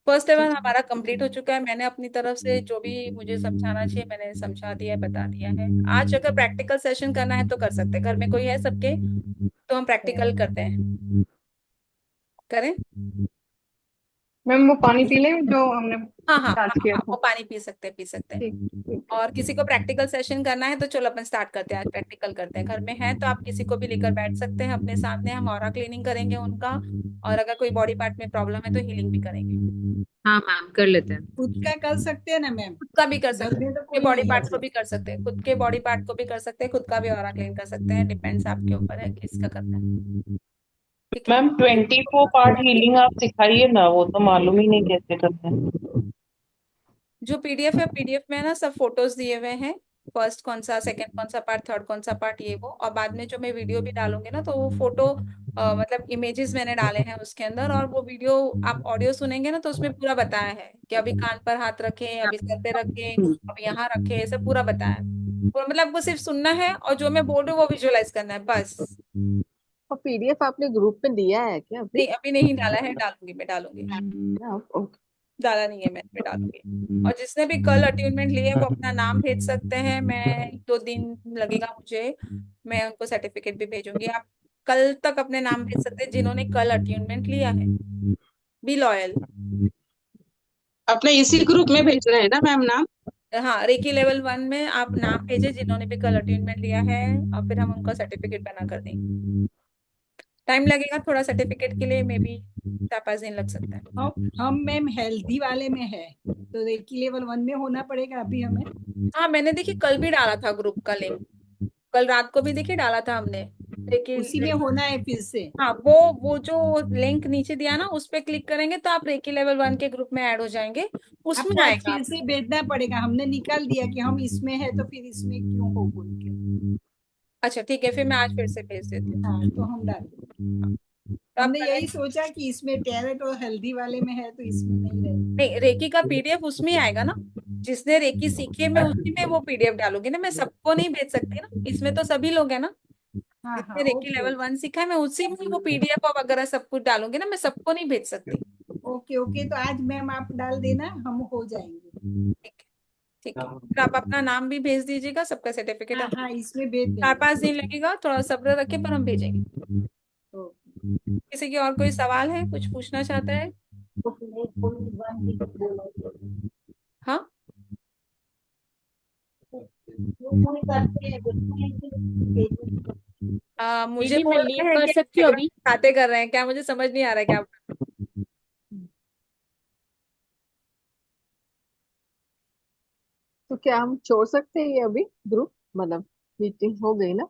S1: फर्स्ट लेवल
S8: ठीक
S1: हमारा कंप्लीट हो चुका है, मैंने अपनी तरफ से जो भी मुझे समझाना चाहिए मैंने समझा दिया है, बता दिया है। आज अगर प्रैक्टिकल सेशन करना है तो कर सकते हैं, घर में कोई है सबके, तो हम
S8: है।
S1: प्रैक्टिकल करते हैं, करें।
S10: मैम वो पानी पी लें जो हमने
S1: हाँ हाँ हाँ
S10: चार्ज किया
S1: हाँ,
S10: था?
S1: वो पानी पी सकते हैं, पी सकते हैं।
S8: ठीक, ठीक है।
S1: और किसी को प्रैक्टिकल सेशन करना है तो चलो अपन स्टार्ट करते हैं, आज प्रैक्टिकल करते हैं। घर में है तो आप किसी को भी लेकर बैठ सकते हैं अपने सामने, हम ऑरा क्लीनिंग करेंगे उनका, और अगर कोई बॉडी पार्ट में प्रॉब्लम है तो हीलिंग भी करेंगे।
S2: हाँ मैम, कर लेते हैं।
S9: खुद का कर सकते हैं ना मैम?
S1: खुद का भी कर
S9: घर
S1: सकते हैं,
S9: में तो
S1: खुद के
S9: कोई
S1: बॉडी
S9: नहीं है
S1: पार्ट को
S9: फिर।
S1: भी कर सकते हैं, खुद के बॉडी पार्ट को भी कर सकते हैं, खुद का भी ऑरा क्लीन कर सकते हैं, डिपेंड्स आपके ऊपर है किसका करना है। ठीक है।
S4: मैम 24 पार्ट हीलिंग आप सिखाइए ना, वो तो मालूम ही नहीं कैसे करते हैं।
S1: जो पीडीएफ है, पीडीएफ में ना सब फोटोज दिए हुए हैं, फर्स्ट कौन सा, सेकंड कौन सा पार्ट, थर्ड कौन सा पार्ट, ये वो, और बाद में जो मैं वीडियो भी डालूंगी ना तो वो फोटो मतलब इमेजेस मैंने डाले हैं उसके अंदर, और वो वीडियो आप ऑडियो सुनेंगे ना तो उसमें पूरा बताया है कि अभी कान पर हाथ रखे, अभी सर पे रखे, अभी यहाँ रखे, ऐसे पूरा बताया है। पूरा मतलब आपको सिर्फ सुनना है और जो मैं बोल रही हूँ वो विजुअलाइज करना है बस।
S8: और पीडीएफ आपने ग्रुप में दिया है क्या अभी?
S1: नहीं अभी नहीं डाला है, डालूंगी, मैं डालूंगी,
S8: ओके।
S1: डाला नहीं है, मैं डालूंगी। और जिसने भी कल अटेनमेंट लिए वो अपना नाम भेज सकते हैं, मैं 2 दिन लगेगा मुझे, मैं उनको सर्टिफिकेट भी भेजूंगी। आप कल तक अपने नाम भेज सकते हैं जिन्होंने कल अटेनमेंट लिया है। Be loyal.
S7: अपने इसी ग्रुप में भेज रहे हैं ना मैम नाम?
S1: हाँ, रेकी लेवल 1 में आप नाम भेजे जिन्होंने भी कल अटेनमेंट लिया है, और फिर हम उनका सर्टिफिकेट बना कर देंगे। टाइम लगेगा थोड़ा सर्टिफिकेट के लिए, मे बी 4-5 दिन लग सकता है।
S9: हम मैम हेल्दी वाले में है, तो रेकी लेवल 1 में होना पड़ेगा अभी हमें?
S1: हाँ मैंने देखी कल भी डाला था ग्रुप का लिंक, कल रात को भी देखिए डाला था हमने,
S9: उसी में
S1: लेकिन
S9: होना है फिर से?
S1: हाँ वो जो लिंक नीचे दिया ना उस पे क्लिक करेंगे तो आप रेकी लेवल 1 के ग्रुप में ऐड हो जाएंगे, उसमें
S9: आपको आज
S1: आएगा
S9: फिर
S1: आप।
S9: से भेजना पड़ेगा, हमने निकाल दिया कि हम इसमें है तो फिर इसमें क्यों हो बोल के।
S1: अच्छा ठीक है, फिर मैं आज फिर से भेज देती हूँ।
S9: हाँ तो हम डाल
S1: तो आप
S9: हमने यही
S1: कनेक्ट,
S9: सोचा कि इसमें टैरेट और हेल्दी वाले में है तो इसमें नहीं रहेगा।
S1: नहीं रेकी का पीडीएफ उसमें ही आएगा ना, जिसने रेकी सीखी है मैं उसी में वो पीडीएफ डालूंगी ना, मैं सबको नहीं भेज सकती ना, इसमें तो सभी लोग हैं ना,
S9: हाँ हाँ
S1: जिसने रेकी
S9: ओके
S1: लेवल 1 सीखा है मैं उसी में वो पीडीएफ और वगैरह सब कुछ डालूंगी ना, मैं सबको नहीं भेज सकती।
S9: ओके ओके, तो आज मैम आप डाल देना, हम हो जाएंगे।
S1: ठीक है, ठीक है, फिर आप अपना नाम भी भेज दीजिएगा, सबका सर्टिफिकेट
S9: हाँ
S1: हम
S9: हाँ इसमें भेज
S1: 4-5 दिन
S9: देंगे।
S1: लगेगा, थोड़ा सब्र रखे पर हम भेजेंगे।
S9: ओके।
S1: किसी की और कोई सवाल है, कुछ पूछना चाहता है? हाँ, मुझे
S3: दीदी मैं
S1: बोल
S3: लीव
S1: रहे हैं
S3: कर
S1: कि
S3: सकती हूँ
S1: बैकग्राउंड
S3: अभी?
S1: बातें कर रहे हैं क्या, मुझे समझ नहीं आ रहा है क्या।
S8: तो क्या हम छोड़ सकते हैं ये अभी ग्रुप, मतलब मीटिंग हो गई ना?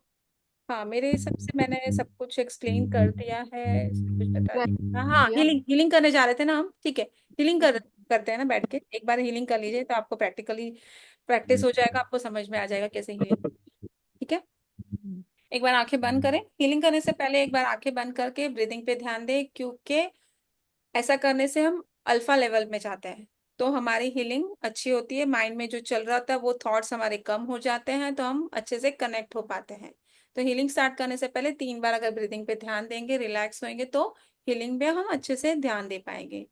S1: हाँ मेरे हिसाब से मैंने सब कुछ एक्सप्लेन कर दिया है, सब कुछ बता दिया। हाँ
S8: किया।
S1: हीलिंग हीलिंग करने जा रहे थे ना हम, ठीक है, हीलिंग करते हैं ना बैठ के, एक बार हीलिंग कर लीजिए तो आपको प्रैक्टिकली प्रैक्टिस हो जाएगा, आपको समझ में आ जाएगा कैसे हीलिंग। ठीक है, एक बार आंखें बंद करें, हीलिंग करने से पहले एक बार आंखें बंद करके ब्रीदिंग पे ध्यान दें, क्योंकि ऐसा करने से हम अल्फा लेवल में जाते हैं, तो हमारी हीलिंग अच्छी होती है, माइंड में जो चल रहा था वो थॉट्स हमारे कम हो जाते हैं, तो हम अच्छे से कनेक्ट हो पाते हैं। तो हीलिंग स्टार्ट करने से पहले 3 बार अगर ब्रीदिंग पे ध्यान देंगे, रिलैक्स होंगे, तो हीलिंग में हम अच्छे से ध्यान दे पाएंगे।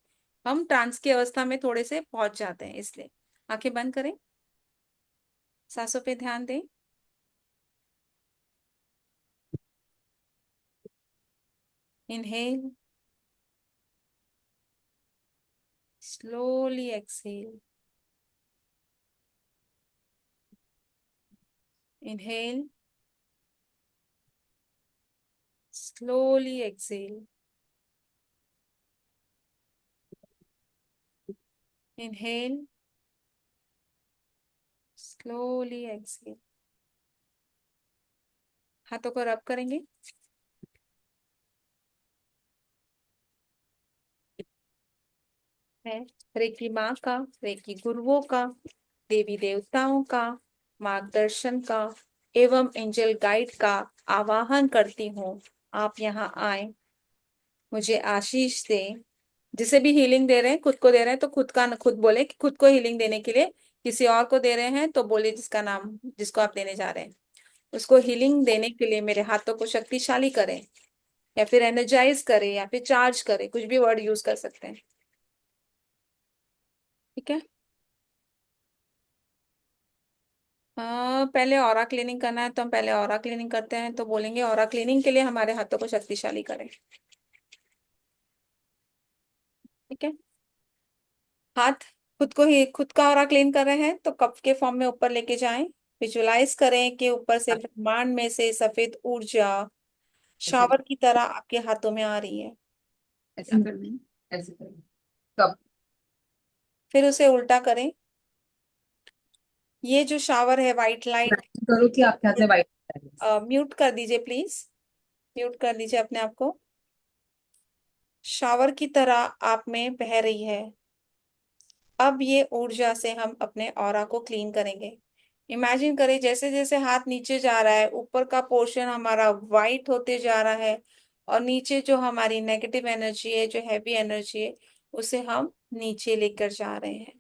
S1: हम ट्रांस की अवस्था में थोड़े से पहुंच जाते हैं, इसलिए आंखें बंद करें, सांसों पे ध्यान दें। Inhale, slowly exhale. Inhale, slowly exhale. Inhale, slowly exhale. हाथों को रब करेंगे। है रेकी माँ का, रेकी गुरुओं का, देवी देवताओं का मार्गदर्शन का एवं एंजल गाइड का आवाहन करती हूँ, आप यहाँ आए, मुझे आशीष दें। जिसे भी हीलिंग दे रहे हैं, खुद को दे रहे हैं तो खुद का खुद बोले कि खुद को हीलिंग देने के लिए, किसी और को दे रहे हैं तो बोले जिसका नाम जिसको आप देने जा रहे हैं उसको हीलिंग देने के लिए मेरे हाथों को शक्तिशाली करें, या फिर एनर्जाइज करें, या फिर चार्ज करें, कुछ भी वर्ड यूज कर सकते हैं। ठीक है, पहले ऑरा क्लीनिंग करना है तो हम पहले ऑरा क्लीनिंग करते हैं, तो बोलेंगे ऑरा क्लीनिंग के लिए हमारे हाथों को शक्तिशाली करें। ठीक है, हाथ खुद को ही खुद का ऑरा क्लीन कर रहे हैं तो कप के फॉर्म में ऊपर लेके जाएं, विजुलाइज करें कि ऊपर से ब्रह्मांड में से सफेद ऊर्जा शावर की तरह आपके हाथों में आ रही है।
S2: ऐसे करनी, ऐसे करनी, कब?
S1: फिर उसे उल्टा करें, ये जो शावर है व्हाइट लाइट,
S2: करो कि आपके हाथ में वाइट।
S1: म्यूट कर दीजिए प्लीज, म्यूट कर दीजिए अपने आप को। शावर की तरह आप में बह रही है, अब ये ऊर्जा से हम अपने ऑरा को क्लीन करेंगे। इमेजिन करें जैसे जैसे हाथ नीचे जा रहा है, ऊपर का पोर्शन हमारा वाइट होते जा रहा है, और नीचे जो हमारी नेगेटिव एनर्जी है, जो हैवी एनर्जी है, उसे हम नीचे लेकर जा रहे हैं,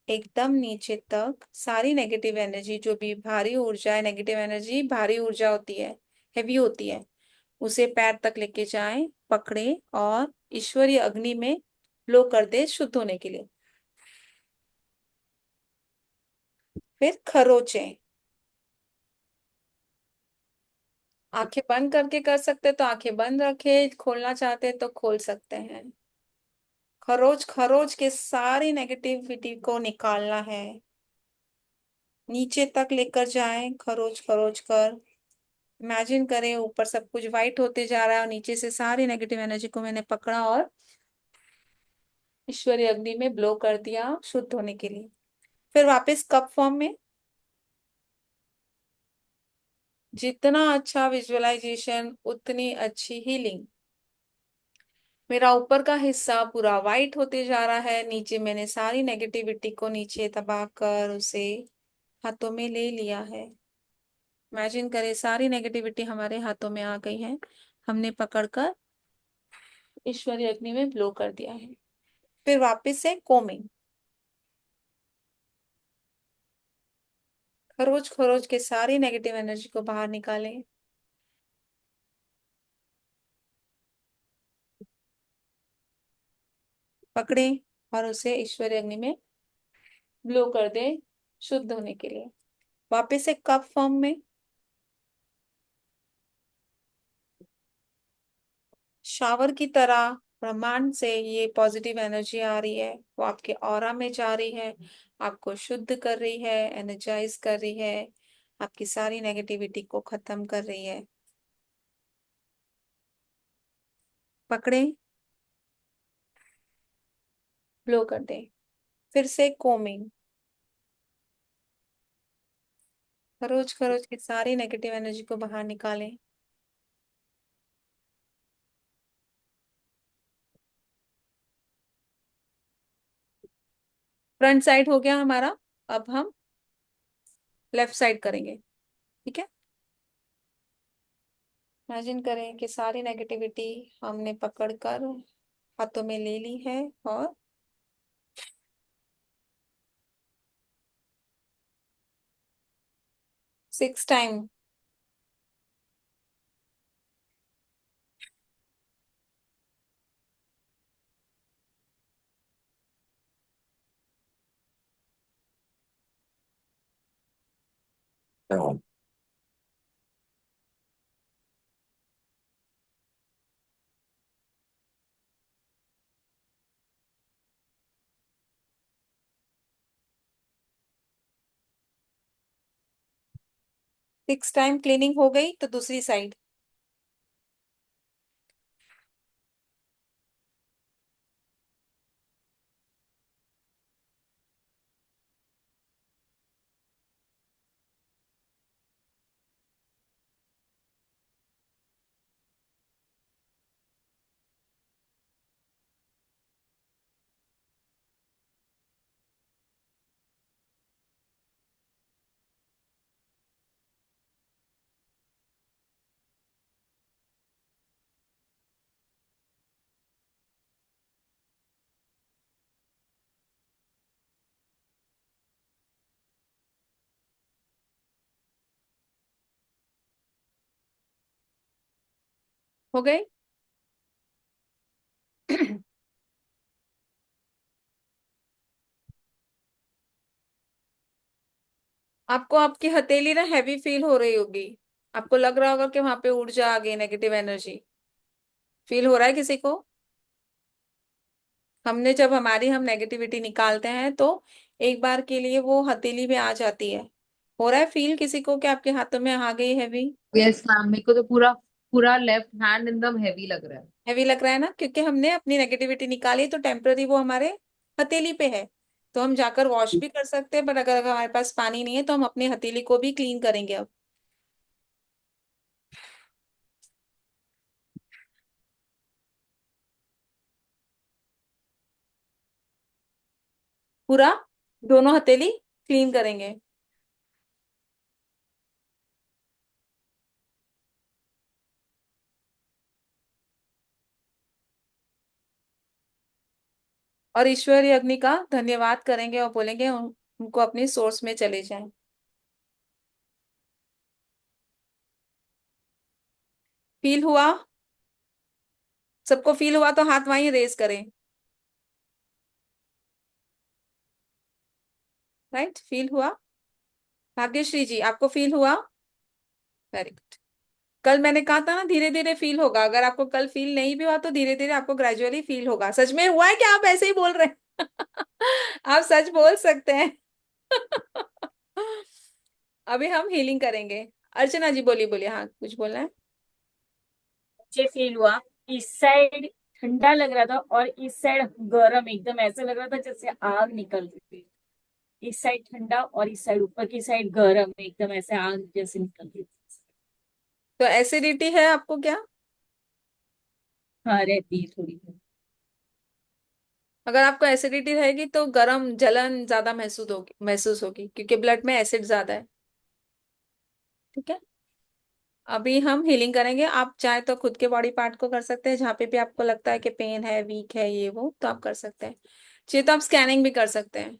S1: एकदम नीचे तक। सारी नेगेटिव एनर्जी, जो भी भारी ऊर्जा है, नेगेटिव एनर्जी भारी ऊर्जा होती है, हैवी होती है, उसे पैर तक लेके जाएं, पकड़े और ईश्वरीय अग्नि में लो कर दे शुद्ध होने के लिए। फिर खरोचें, आंखें बंद करके कर सकते तो आंखें बंद रखे, खोलना चाहते तो खोल सकते हैं। खरोच खरोच के सारी नेगेटिविटी को निकालना है, नीचे तक लेकर जाएं, खरोच खरोच कर। इमेजिन करें ऊपर सब कुछ वाइट होते जा रहा है और नीचे से सारी नेगेटिव एनर्जी को मैंने पकड़ा और ईश्वरीय अग्नि में ब्लो कर दिया शुद्ध होने के लिए। फिर वापस कप फॉर्म में, जितना अच्छा विजुअलाइजेशन उतनी अच्छी हीलिंग। मेरा ऊपर का हिस्सा पूरा वाइट होते जा रहा है, नीचे मैंने सारी नेगेटिविटी को नीचे दबा कर उसे हाथों में ले लिया है। इमेजिन करें सारी नेगेटिविटी हमारे हाथों में आ गई है, हमने पकड़कर ईश्वरी अग्नि में ब्लो कर दिया है। फिर वापस से कोमिंग, खरोच खरोच के सारी नेगेटिव एनर्जी को बाहर निकालें। पकड़ें और उसे ईश्वरी अग्नि में ब्लो कर दें शुद्ध होने के लिए। वापस से कप फॉर्म में, शावर की तरह ब्रह्मांड से ये पॉजिटिव एनर्जी आ रही है, वो आपके ऑरा में जा रही है, आपको शुद्ध कर रही है, एनर्जाइज कर रही है, आपकी सारी नेगेटिविटी को खत्म कर रही है। पकड़ें, ब्लो कर दें। फिर से कोमिंग, खरोच खरोच की सारी नेगेटिव एनर्जी को बाहर निकालें। फ्रंट साइड हो गया हमारा, अब हम लेफ्ट साइड करेंगे। ठीक है, इमेजिन करें कि सारी नेगेटिविटी हमने पकड़कर हाथों में ले ली है और 6 टाइम क्लीनिंग हो गई तो दूसरी साइड। हो गए। आपको आपकी हथेली ना हैवी फील हो रही होगी, आपको लग रहा होगा कि वहां पे ऊर्जा आ गई, नेगेटिव एनर्जी फील हो रहा है किसी को? हमने जब हम नेगेटिविटी निकालते हैं तो एक बार के लिए वो हथेली में आ जाती है। हो रहा है फील किसी को कि आपके हाथों में आ गई हैवी?
S2: यस मैम, मेरे को तो पूरा पूरा लेफ्ट हैंड एकदम हैवी लग रहा है।
S1: हैवी लग रहा है ना, क्योंकि हमने अपनी नेगेटिविटी निकाली तो टेम्पररी वो हमारे हथेली पे है। तो हम जाकर वॉश भी कर सकते हैं, पर अगर हमारे पास पानी नहीं है तो हम अपनी हथेली को भी क्लीन करेंगे अब। पूरा दोनों हथेली क्लीन करेंगे। और ईश्वरी अग्नि का धन्यवाद करेंगे और बोलेंगे उनको अपनी सोर्स में चले जाएं। फील हुआ? सबको फील हुआ तो हाथ वहीं रेस करें। राइट, फील हुआ? भाग्यश्री जी, आपको फील हुआ? Very good. कल मैंने कहा था ना धीरे धीरे फील होगा, अगर आपको कल फील नहीं भी हुआ तो धीरे धीरे आपको ग्रेजुअली फील होगा। सच में हुआ है क्या? आप ऐसे ही बोल रहे हैं? आप सच बोल सकते हैं। अभी हम हीलिंग करेंगे। अर्चना जी बोलिए बोलिए, हाँ कुछ बोलना है?
S3: मुझे फील हुआ, इस साइड ठंडा लग रहा था और इस साइड गर्म, एकदम ऐसा लग रहा था जैसे आग निकल रही थी। इस साइड ठंडा और इस साइड ऊपर की साइड गर्म, एकदम ऐसे आग जैसे निकल रही थी।
S1: तो एसिडिटी है आपको क्या?
S3: हाँ, रहती है थोड़ी बहुत।
S1: अगर आपको एसिडिटी रहेगी तो गर्म जलन ज्यादा महसूस होगी, क्योंकि ब्लड में एसिड ज्यादा है। ठीक है, अभी हम हीलिंग करेंगे। आप चाहे तो खुद के बॉडी पार्ट को कर सकते हैं, जहाँ पे भी आपको लगता है कि पेन है, वीक है, ये वो, तो आप कर सकते हैं। चाहिए तो आप स्कैनिंग भी कर सकते हैं।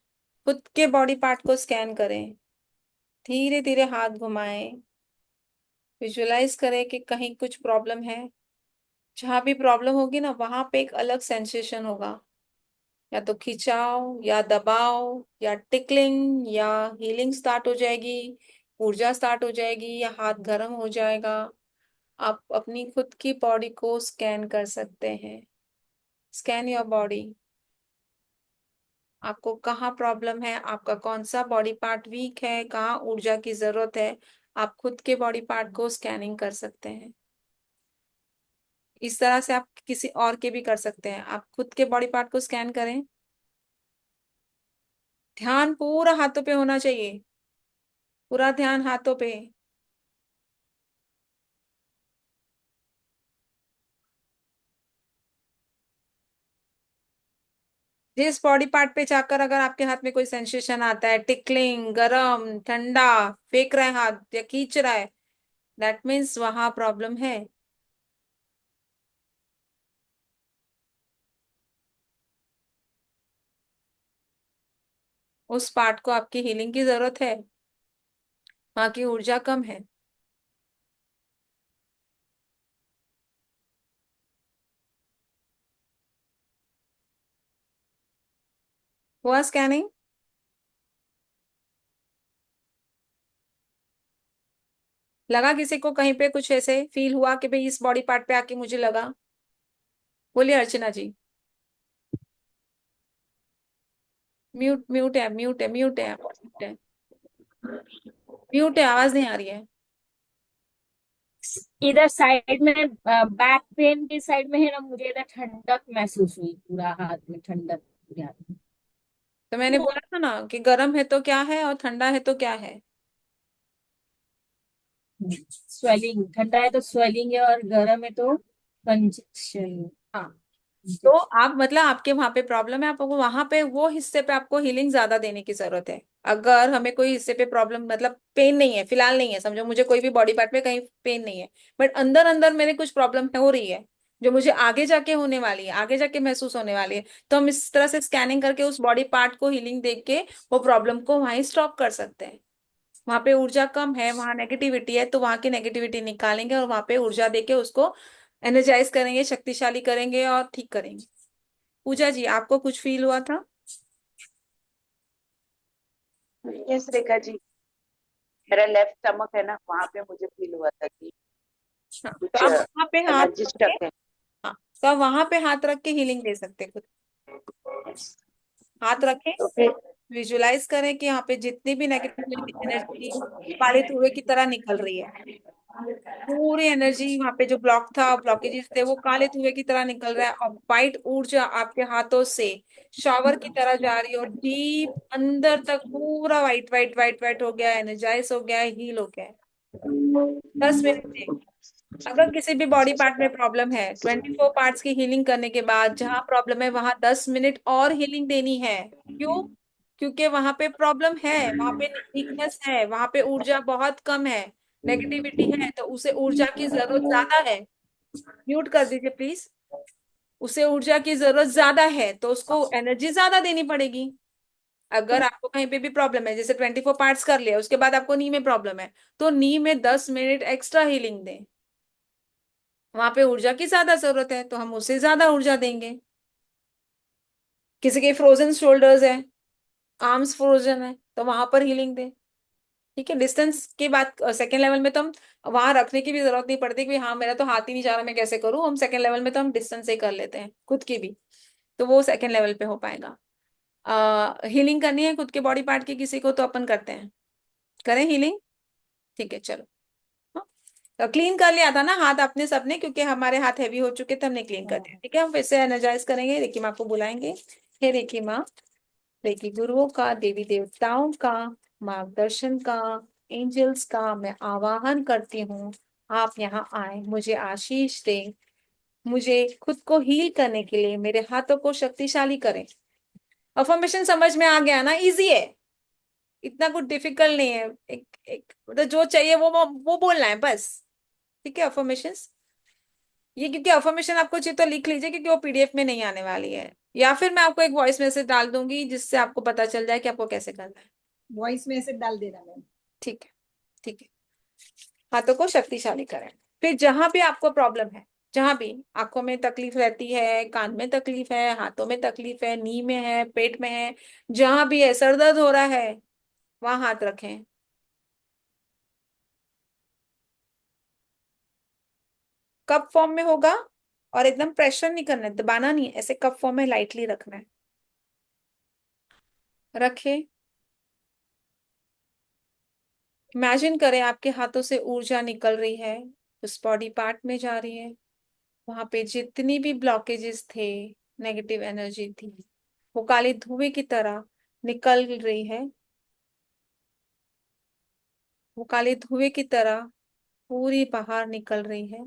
S1: खुद के बॉडी पार्ट को स्कैन करें, धीरे धीरे हाथ घुमाएं, विजुलाइज करें कि कहीं कुछ प्रॉब्लम है। जहाँ भी प्रॉब्लम होगी ना, वहां पे एक अलग सेंसेशन होगा, या तो खिंचाव या दबाव या टिकलिंग या हीलिंग स्टार्ट हो जाएगी, ऊर्जा स्टार्ट हो जाएगी, या हाथ गर्म हो जाएगा। आप अपनी खुद की बॉडी को स्कैन कर सकते हैं। Scan your body. आपको कहाँ प्रॉब्लम है, आपका कौन सा बॉडी पार्ट वीक है, कहाँ ऊर्जा की जरूरत है, आप खुद के बॉडी पार्ट को स्कैनिंग कर सकते हैं। इस तरह से आप किसी और के भी कर सकते हैं। आप खुद के बॉडी पार्ट को स्कैन करें, ध्यान पूरा हाथों पे होना चाहिए, पूरा ध्यान हाथों पे। जिस बॉडी पार्ट पे जाकर अगर आपके हाथ में कोई सेंसेशन आता है, टिकलिंग, गरम, ठंडा, फेंक रहा है हाथ या खींच रहा है, दैट मीन्स वहां प्रॉब्लम है। उस पार्ट को आपकी हीलिंग की जरूरत है, वहां की ऊर्जा कम है। हुआ स्कैनिंग? लगा किसी को कहीं पे कुछ ऐसे फील हुआ कि भाई इस बॉडी पार्ट पे आके मुझे लगा? बोलिए अर्चना जी। म्यूट म्यूट है, म्यूट है, म्यूट है, म्यूट है, म्यूट है, आवाज नहीं आ रही है।
S3: इधर साइड में बैक पेन के साइड में है ना, मुझे इधर ठंडक महसूस हुई, पूरा हाथ में ठंडक पूरे हाथ में।
S1: तो मैंने बोला था ना कि गर्म है तो क्या है और ठंडा है तो क्या है।
S3: स्वेलिंग, ठंडा है तो स्वेलिंग है और गर्म है तो कंजक्शन।
S1: हाँ, तो आप मतलब आपके वहां पे प्रॉब्लम है, आपको वहां पे वो हिस्से पे आपको हीलिंग ज्यादा देने की जरूरत है। अगर हमें कोई हिस्से पे प्रॉब्लम मतलब पेन नहीं है, फिलहाल नहीं है, समझो मुझे कोई भी बॉडी पार्ट में कहीं पेन नहीं है, बट अंदर अंदर मेरे कुछ प्रॉब्लम हो रही है, जो मुझे आगे जाके होने वाली है, आगे जाके महसूस होने वाली है, तो हम इस तरह से स्कैनिंग करके उस बॉडी पार्ट को हीलिंग देख के वो प्रॉब्लम को वहीं स्टॉप कर सकते हैं। वहां पे ऊर्जा कम है, वहां नेगेटिविटी है, तो वहां की नेगेटिविटी निकालेंगे और वहां पे ऊर्जा देके उसको एनर्जाइज करेंगे, शक्तिशाली करेंगे और ठीक करेंगे। पूजा जी, आपको कुछ फील हुआ था?
S11: यस रेखा जी, मेरा लेफ्ट स्टमक है ना, वहां पे मुझे फील हुआ था कि
S1: हाँ, तो
S11: कुछ
S1: आप वहां पे हाथ
S11: एनर्जी
S1: रख के,
S11: स्टक है।
S1: हाँ, तो आप वहां पे हाथ रख के हीलिंग दे सकते हैं खुद। हाथ रखें,
S11: तो फिर
S1: विजुलाइज करें कि यहाँ पे जितनी भी नेगेटिव एनर्जी पारित हुए की तरह निकल रही है, पूरी एनर्जी वहां पे जो ब्लॉक था, ब्लॉकेजेस थे, वो काले धुएं की तरह निकल रहा है, और वाइट ऊर्जा आपके हाथों से शावर की तरह जा रही है, और डीप अंदर तक पूरा वाइट वाइट वाइट वाइट हो गया है, एनर्जाइज हो गया है, हील हो गया है। 10 मिनट दें। अगर किसी भी बॉडी पार्ट में प्रॉब्लम है, 24 पार्ट्स की हीलिंग करने के बाद जहां प्रॉब्लम है वहां 10 मिनट और हीलिंग देनी है। क्यों? क्योंकि वहां पे प्रॉब्लम है, वहां पे वीकनेस है, वहां पे ऊर्जा बहुत कम है, नेगेटिविटी है, तो उसे ऊर्जा की जरूरत ज्यादा है। म्यूट कर दीजिए प्लीज। उसे ऊर्जा की जरूरत ज्यादा है तो उसको एनर्जी ज्यादा देनी पड़ेगी। अगर आपको कहीं पे भी प्रॉब्लम है, जैसे 24 पार्ट्स कर लिया, उसके बाद आपको नी में प्रॉब्लम है, तो नी में 10 मिनट एक्स्ट्रा हीलिंग दें। वहां पे ऊर्जा की ज्यादा जरूरत है तो हम उसे ज्यादा ऊर्जा देंगे। किसी के फ्रोजन शोल्डर्स है, आर्म्स फ्रोजन है, तो वहां पर हीलिंग दें। ठीक है, डिस्टेंस की बात सेकेंड लेवल में तो हम वहां रखने की भी जरूरत नहीं पड़ती कि हाँ मेरा तो हाथ ही नहीं जा रहा, मैं कैसे करूं। हम सेकेंड लेवल में तो हम डिस्टेंस से ही कर लेते हैं खुद की भी, तो वो सेकेंड लेवल पे हो पाएगा। हीलिंग करनी है खुद के बॉडी पार्ट की किसी को, तो अपन करते हैं, करें हीलिंग। ठीक है, चलो। हाँ, तो क्लीन कर लिया था ना हाथ अपने सबने, क्योंकि हमारे हाथ हैवी हो चुके थे, हमने क्लीन कर दिया। ठीक है, हम फिर से एनर्जाइज करेंगे, रेकी माँ को बुलाएंगे। हे रेकी माँ, रेकी गुरुओं का, देवी देवताओं का, मार्गदर्शन का, एंजल्स का मैं आवाहन करती हूँ। आप यहाँ आए, मुझे आशीष दें, मुझे खुद को हील करने के लिए मेरे हाथों को शक्तिशाली करें। अफर्मेशन समझ में आ गया ना? इजी है, इतना कुछ डिफिकल्ट नहीं है। एक एक मतलब जो चाहिए वो बोलना है बस। ठीक है, अफर्मेशंस। ये क्योंकि अफर्मेशन आपको चाहिए तो लिख लीजिए, क्योंकि वो पीडीएफ में नहीं आने वाली है। या फिर मैं आपको एक वॉइस मैसेज डाल दूंगी जिससे आपको पता चल जाए कि आपको कैसे करना है।
S9: वॉइस मैसेज डाल देना मैम।
S1: ठीक है, ठीक है। हाथों को शक्तिशाली करें। फिर जहां भी आपको प्रॉब्लम है, जहां भी आंखों में तकलीफ रहती है, कान में तकलीफ है, हाथों में तकलीफ है, नी में है, पेट में है, जहां भी है, सर दर्द हो रहा है, वहां हाथ रखें। कप फॉर्म में होगा, और एकदम प्रेशर नहीं करना है, दबाना नहीं है, ऐसे कप फॉर्म में लाइटली रखना है। रखें। इमेजिन करें आपके हाथों से ऊर्जा निकल रही है, उस बॉडी पार्ट में जा रही है। वहां पे जितनी भी ब्लॉकेजेस थे, नेगेटिव एनर्जी थी, वो काले धुएं की तरह निकल रही है। वो काले धुएं की तरह पूरी बाहर निकल रही है।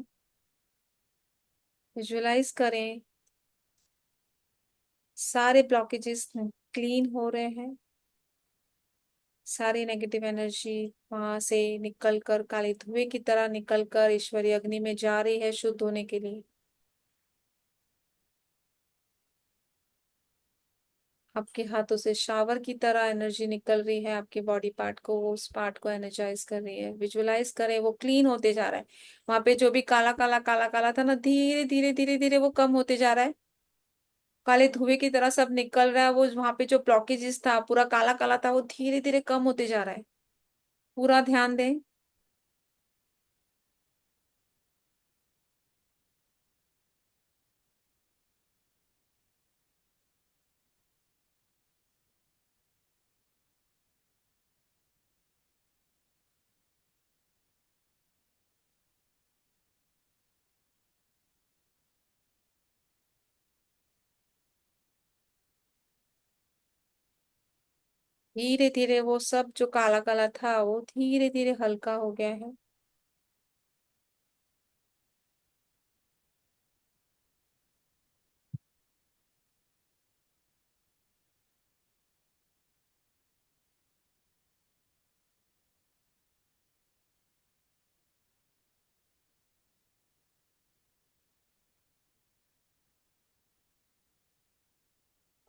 S1: विजुअलाइज करें सारे ब्लॉकेजेस क्लीन हो रहे हैं। सारी नेगेटिव एनर्जी वहां से निकल कर, काले धुएं की तरह निकल कर ईश्वरीय अग्नि में जा रही है, शुद्ध होने के लिए। आपके हाथों से शावर की तरह एनर्जी निकल रही है, आपके बॉडी पार्ट को, वो उस पार्ट को एनर्जाइज कर रही है। विजुअलाइज करें वो क्लीन होते जा रहा है। वहां पे जो भी काला काला काला काला था ना, धीरे धीरे धीरे धीरे वो कम होते जा रहा है। काले धुएं की तरह सब निकल रहा है। वो वहां पे जो ब्लॉकेजेस था, पूरा काला काला था, वो धीरे धीरे कम होते जा रहा है। पूरा ध्यान दें। धीरे धीरे वो सब जो काला काला था, वो धीरे धीरे हल्का हो गया है।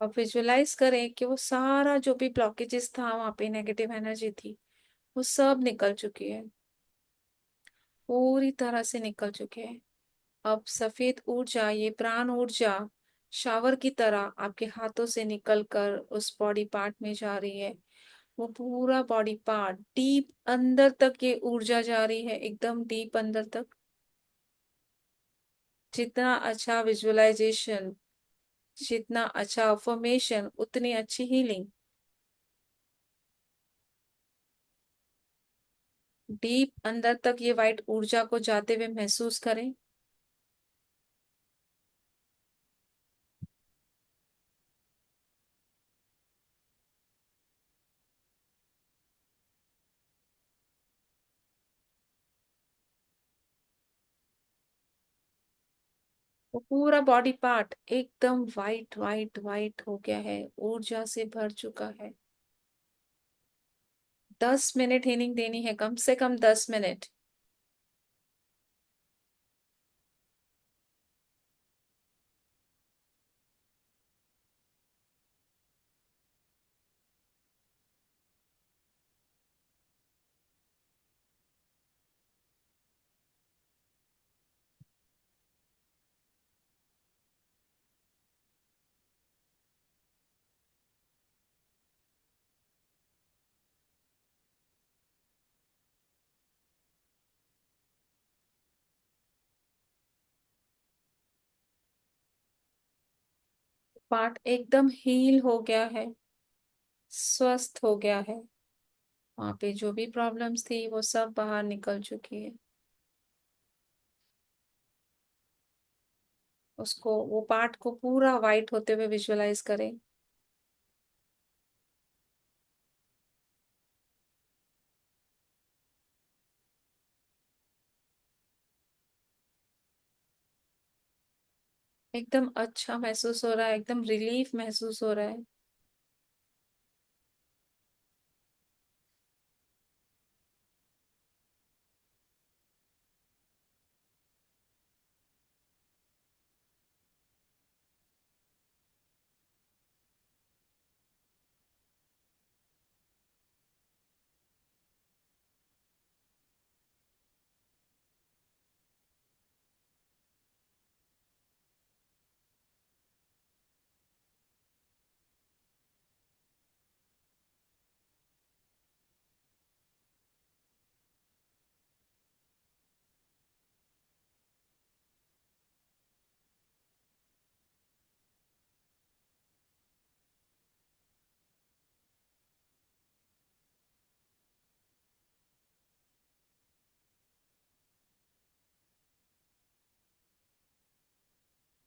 S1: अब विजुअलाइज करें कि वो सारा जो भी ब्लॉकेजेस था, वहां पे नेगेटिव एनर्जी थी, वो सब निकल चुकी है, पूरी तरह से निकल चुके हैं। अब सफेद ऊर्जा, ये प्राण ऊर्जा शावर की तरह आपके हाथों से निकलकर उस बॉडी पार्ट में जा रही है। वो पूरा बॉडी पार्ट डीप अंदर तक ये ऊर्जा जा रही है, एकदम डीप अंदर तक। जितना अच्छा विजुअलाइजेशन, जितना अच्छा अफर्मेशन, उतनी अच्छी हीलिंग। डीप अंदर तक ये वाइट ऊर्जा को जाते हुए महसूस करें। वो पूरा बॉडी पार्ट एकदम वाइट वाइट वाइट हो गया है, ऊर्जा से भर चुका है। 10 मिनट हीलिंग देनी है, कम से कम 10 मिनट। पार्ट एकदम हील हो गया है, स्वस्थ हो गया है। वहां पे जो भी प्रॉब्लम्स थी, वो सब बाहर निकल चुकी है। उसको, वो पार्ट को पूरा वाइट होते हुए विजुअलाइज करें। एकदम अच्छा महसूस हो रहा है, एकदम रिलीफ महसूस हो रहा है।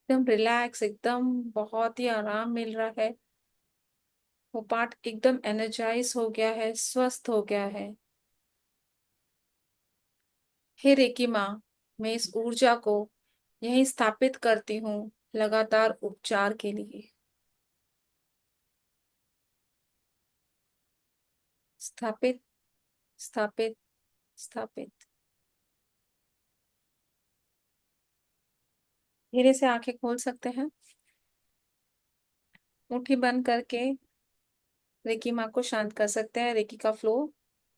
S1: एकदम रिलैक्स, एकदम बहुत ही आराम मिल रहा है। वो पार्ट एकदम एनर्जाइज हो गया है, स्वस्थ हो गया है। हे रेकी माँ, मैं इस ऊर्जा को यहीं स्थापित करती हूँ लगातार उपचार के लिए। स्थापित, स्थापित, स्थापित। धीरे से आंखें खोल सकते हैं, मुट्ठी बंद करके रेकी माँ को शांत कर सकते हैं, रेकी का फ्लो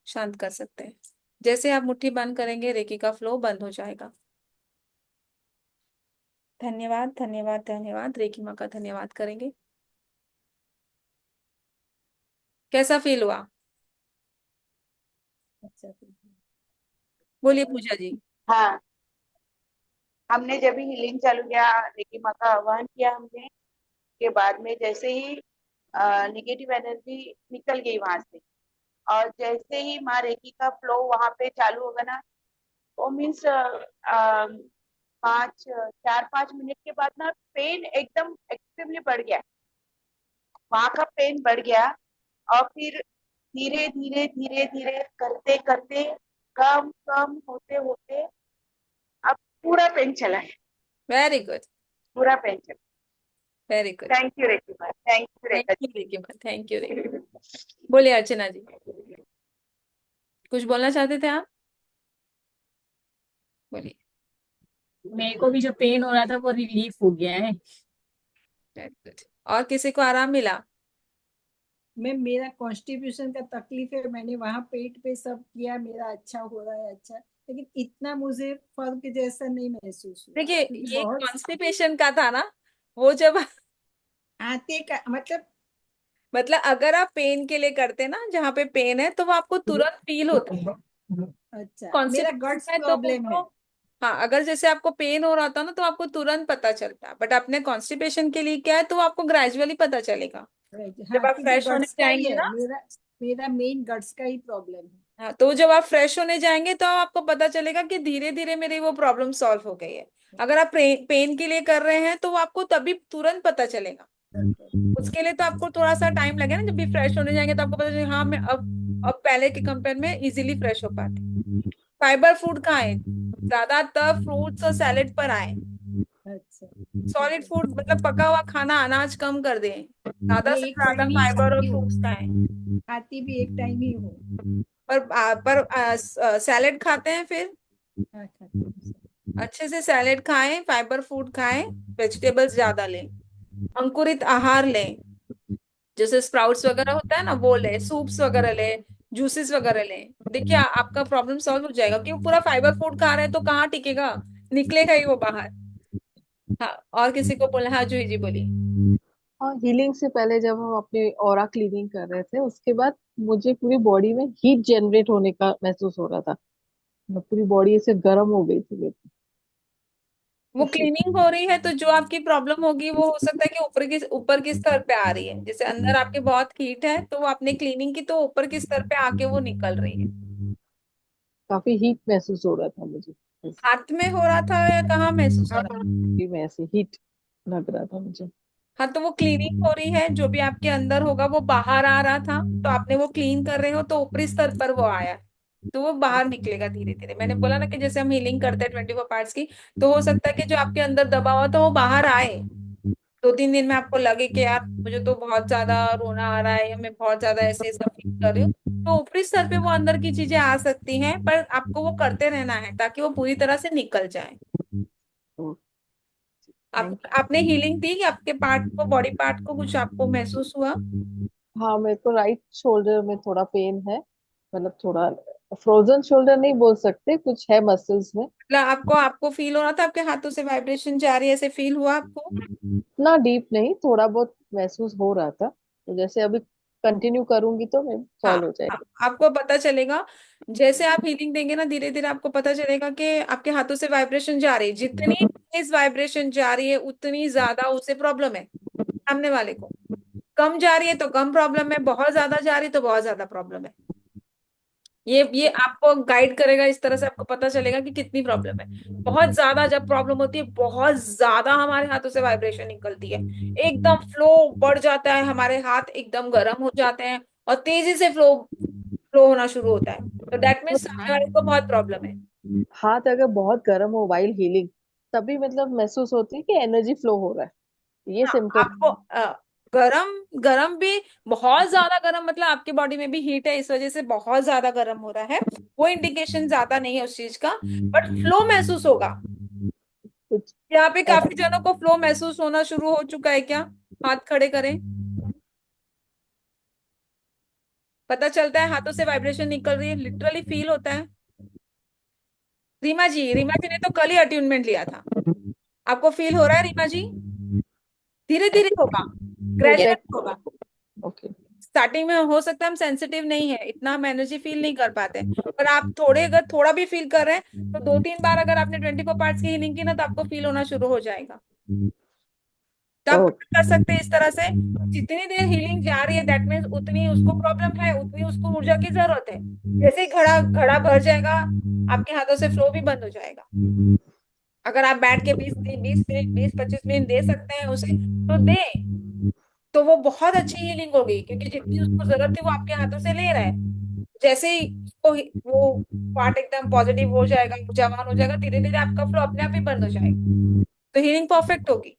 S1: शांत कर सकते हैं। जैसे आप मुट्ठी बंद करेंगे रेकी का फ्लो बंद हो जाएगा। धन्यवाद, धन्यवाद, धन्यवाद। रेकी माँ का धन्यवाद करेंगे। कैसा फील हुआ? अच्छा, बोलिए पूजा जी।
S11: हाँ, हमने जब भी हीलिंग चालू किया, रेकी माँ का आह्वान किया हमने, के बाद में जैसे ही निगेटिव एनर्जी निकल गई वहां से, और जैसे ही माँ रेकी का फ्लो वहां पे चालू होगा ना, वो मीन्स 4-5 मिनट के बाद ना पेन एकदम एक्सट्रीमली बढ़ गया, वहां का पेन बढ़ गया। और फिर धीरे धीरे धीरे धीरे करते करते कम कम होते होते अब पूरा पेन चला है,
S1: वेरी गुड,
S11: पूरा पेन चला।
S1: Very good.
S11: Thank you reiki माँ, thank you
S1: thank
S11: Rekha
S1: you reiki माँ, थैंक यू रेकी। बोलिए अर्चना जी, कुछ बोलना चाहते थे आप? बोलिए।
S3: मेरे को भी जो पेन हो रहा था वो रिलीफ हो गया है।
S1: Very good. और किसी को आराम मिला?
S9: मैं, मेरा कॉन्स्टिट्यूशन का तकलीफ है, मैंने वहां पेट पे सब किया, मेरा अच्छा हो रहा है, अच्छा, लेकिन इतना मुझे फर्क जैसा नहीं महसूस हुआ,
S1: देखिए,
S9: क्योंकि
S1: ये
S9: बहुत
S1: कॉन्स्टिपेशन का था ना, वो जब
S9: आते का
S1: मतलब अगर आप पेन के लिए करते ना, जहाँ पे पेन है तो वो आपको तुरंत फील होता है।
S9: अच्छा, मेरा गट्स
S1: कॉन्स्टिपेशन है तो
S9: प्रॉब्लम
S1: वो,
S9: है।
S1: हाँ, अगर जैसे आपको पेन हो रहा था ना तो आपको तुरंत पता चलता है, बट अपने कॉन्स्टिपेशन के लिए क्या है तो आपको ग्रेजुअली पता चलेगा।
S9: हाँ,
S1: जब आप
S9: क्योंकि
S1: फ्रेश होने
S9: गट्स का ही
S1: जाएंगे
S9: है
S1: ना,
S9: मेरा, मेरा मेन गट्स का ही प्रॉब्लम है।
S1: हाँ, तो जब आप फ्रेश होने जाएंगे तो आपको पता चलेगा कि धीरे धीरे मेरी वो प्रॉब्लम सॉल्व हो गई है। अगर आप पेन के लिए कर रहे हैं तो वो आपको तभी तुरंत पता चलेगा। उसके लिए तो आपको थोड़ा सा टाइम लगेगा ना, जब भी फ्रेश होने जाएंगे तो आपको पता चलेगा हाँ मैं अब पहले के कंपेयर में इजीली फ्रेश हो पाते। फाइबर फूड खाएं, ज्यादातर फ्रूट्स और सैलेड पर आए।
S9: अच्छा,
S1: सॉलिड फूड मतलब पका हुआ खाना, अनाज कम कर दें, ज्यादा
S9: मैं
S1: से
S9: एक
S1: ज्यादा
S9: टाइम ही
S1: फाइबर और
S9: खाती
S1: फ्रूट्स
S9: हूँ,
S1: खाएं।
S9: खाती भी एक टाइम ही हूँ।
S1: पर सैलेड खाते हैं फिर
S9: हाँ, खाती हूँ।
S1: अच्छे से सैलेड खाएं, फाइबर फूड खाएं, वेजिटेबल्स ज्यादा लें, अंकुरित आहार लें, जैसे स्प्राउट्स वगैरह होता है ना वो ले, सूप्स वगैरह ले, जूसेस वगैरह ले। देखिए आपका प्रॉब्लम सॉल्व हो जाएगा, क्योंकि पूरा फाइबर फूड खा रहे हैं तो कहाँ टिकेगा, निकलेगा ही वो बाहर। हाँ, और किसी को बोला? हाँ जूही जी बोलिए।
S8: हाँ, हीलिंग से पहले जब हम अपने ऑरा क्लीनिंग कर रहे थे, उसके बाद मुझे पूरी बॉडी में हीट जनरेट होने का महसूस हो रहा था। मैं पूरी बॉडी ऐसे गर्म हो गई थी मेरी।
S1: वो
S8: ऐसे
S1: क्लीनिंग हो रही है तो जो आपकी प्रॉब्लम होगी वो हो सकता है कि ऊपर की स्तर पे आ रही है, जैसे अंदर आपके बहुत हीट है तो वो आपने क्लीनिंग की तो ऊपर की स्तर पे आके वो निकल रही है।
S8: काफी हीट महसूस हो रहा था मुझे। ऐसे
S1: हाथ में हो रहा था या कहाँ महसूस हो रहा था?
S8: बॉडी में ऐसे हीट लग रहा था मुझे।
S1: हाँ, तो वो क्लीनिंग हो रही है, जो भी आपके अंदर होगा वो बाहर आ रहा था, तो आपने वो क्लीन कर रहे हो तो ऊपरी स्तर पर वो आया है, तो वो बाहर निकलेगा धीरे धीरे। मैंने बोला ना कि जैसे हम हीलिंग करते हैं 24 पार्ट्स की, तो हो सकता है कि जो आपके अंदर दबा हुआ था वो बाहर आए। 2-3 दिन में आपको लगे कि यार मुझे तो बहुत ज्यादा रोना आ रहा है या मैं बहुत ज्यादा ऐसे सब फील कर रही हूँ, तो ऊपरी स्तर पे वो अंदर की चीजें आ सकती हैं, पर आपको वो करते रहना है ताकि वो पूरी तरह से निकल जाए।
S8: थैंक
S1: आपने हीलिंग दी कि आपके पार्ट को, बॉडी पार्ट को कुछ आपको महसूस हुआ?
S8: हाँ, मेरे को राइट शोल्डर में थोड़ा पेन है। मतलब थोड़ा फ्रोजन शोल्डर नहीं बोल सकते, कुछ है मसल्स में।
S1: मतलब आपको आपको फील हो रहा था आपके हाथों से वाइब्रेशन जा रही है, ऐसे फील हुआ आपको?
S8: ना डीप नहीं, थोड़ा बहुत महसूस हो रहा था। तो जैसे अभी कंटिन्यू करूंगी तो मैं
S1: हाँ,
S8: सॉल्व हो
S1: हाँ,
S8: जाएगा।
S1: आपको पता चलेगा जैसे आप हीलिंग देंगे ना, धीरे धीरे आपको पता चलेगा कि आपके हाथों से वाइब्रेशन जा रही है, जितनी तेज वाइब्रेशन जा रही है उतनी ज्यादा उसे प्रॉब्लम है सामने वाले को। कम जा रही है तो कम प्रॉब्लम है, बहुत ज्यादा जा रही है तो बहुत ज्यादा प्रॉब्लम है। ये आपको गाइड करेगा, इस तरह से आपको पता चलेगा कि कितनी प्रॉब्लम है। बहुत ज्यादा जब प्रॉब्लम होती है, बहुत ज्यादा हमारे हाथों से वाइब्रेशन निकलती है, एकदम फ्लो बढ़ जाता है, हमारे हाथ एकदम गर्म हो जाते हैं और तेजी से फ्लो फ्लो होना शुरू होता है, तो दैट मीन्स सामने वाले को बहुत प्रॉब्लम है।
S8: हाथ अगर बहुत गर्म हो वाइल हीलिंग, तभी मतलब महसूस होती है कि एनर्जी फ्लो हो रहा है, ये
S1: हाँ,
S8: सिम्टम।
S1: आपको गरम गरम भी, बहुत ज्यादा गरम मतलब आपके बॉडी में भी हीट है इस वजह से बहुत ज्यादा गरम हो रहा है, वो इंडिकेशन ज्यादा नहीं है उस चीज का, बट फ्लो महसूस होगा।
S8: कुछ
S1: यहाँ पे काफी
S8: ऐसा
S1: जनों को फ्लो महसूस होना शुरू हो चुका है क्या? हाथ खड़े करें, पता चलता है हाथों से वाइब्रेशन निकल रही है, लिटरली फील होता है। रीमा जी ने तो कल ही अट्यूनमेंट लिया था, आपको फील हो रहा है रीमा जी? धीरे धीरे होगा, ग्रेजुअल
S8: प्रोटेक्ट।
S1: होगा।
S8: ओके।
S1: स्टार्टिंग में हो सकता है हम सेंसिटिव नहीं है, इतना हम एनर्जी फील नहीं कर पाते, पर आप थोड़े अगर थोड़ा भी फील कर रहे हैं तो 2-3 बार अगर आपने 24 पार्ट्स की हीलिंग की ना, तो आपको फील होना शुरू हो जाएगा। तो आप
S8: ओके।
S1: कर सकते हैं इस तरह से, जितनी देर हीलिंग जा रही है दैट मीन्स उतनी उसको प्रॉब्लम है, उतनी उसको ऊर्जा की जरूरत है। जैसे ही घड़ा घड़ा भर जाएगा, आपके हाथों से फ्लो भी बंद हो जाएगा। अगर आप बैठ के 20 20 मिनट 20-25 मिनट दे सकते हैं उसे, तो दे, तो वो बहुत अच्छी हीलिंग होगी, क्योंकि जितनी उसको जरूरत थी वो आपके हाथों से ले रहा है। जैसे ही उसको वो पार्ट एकदम पॉजिटिव हो जाएगा, ऊर्जावान हो जाएगा, धीरे धीरे आपका फ्लो अपने आप ही बंद हो जाएगा, तो हीलिंग परफेक्ट होगी।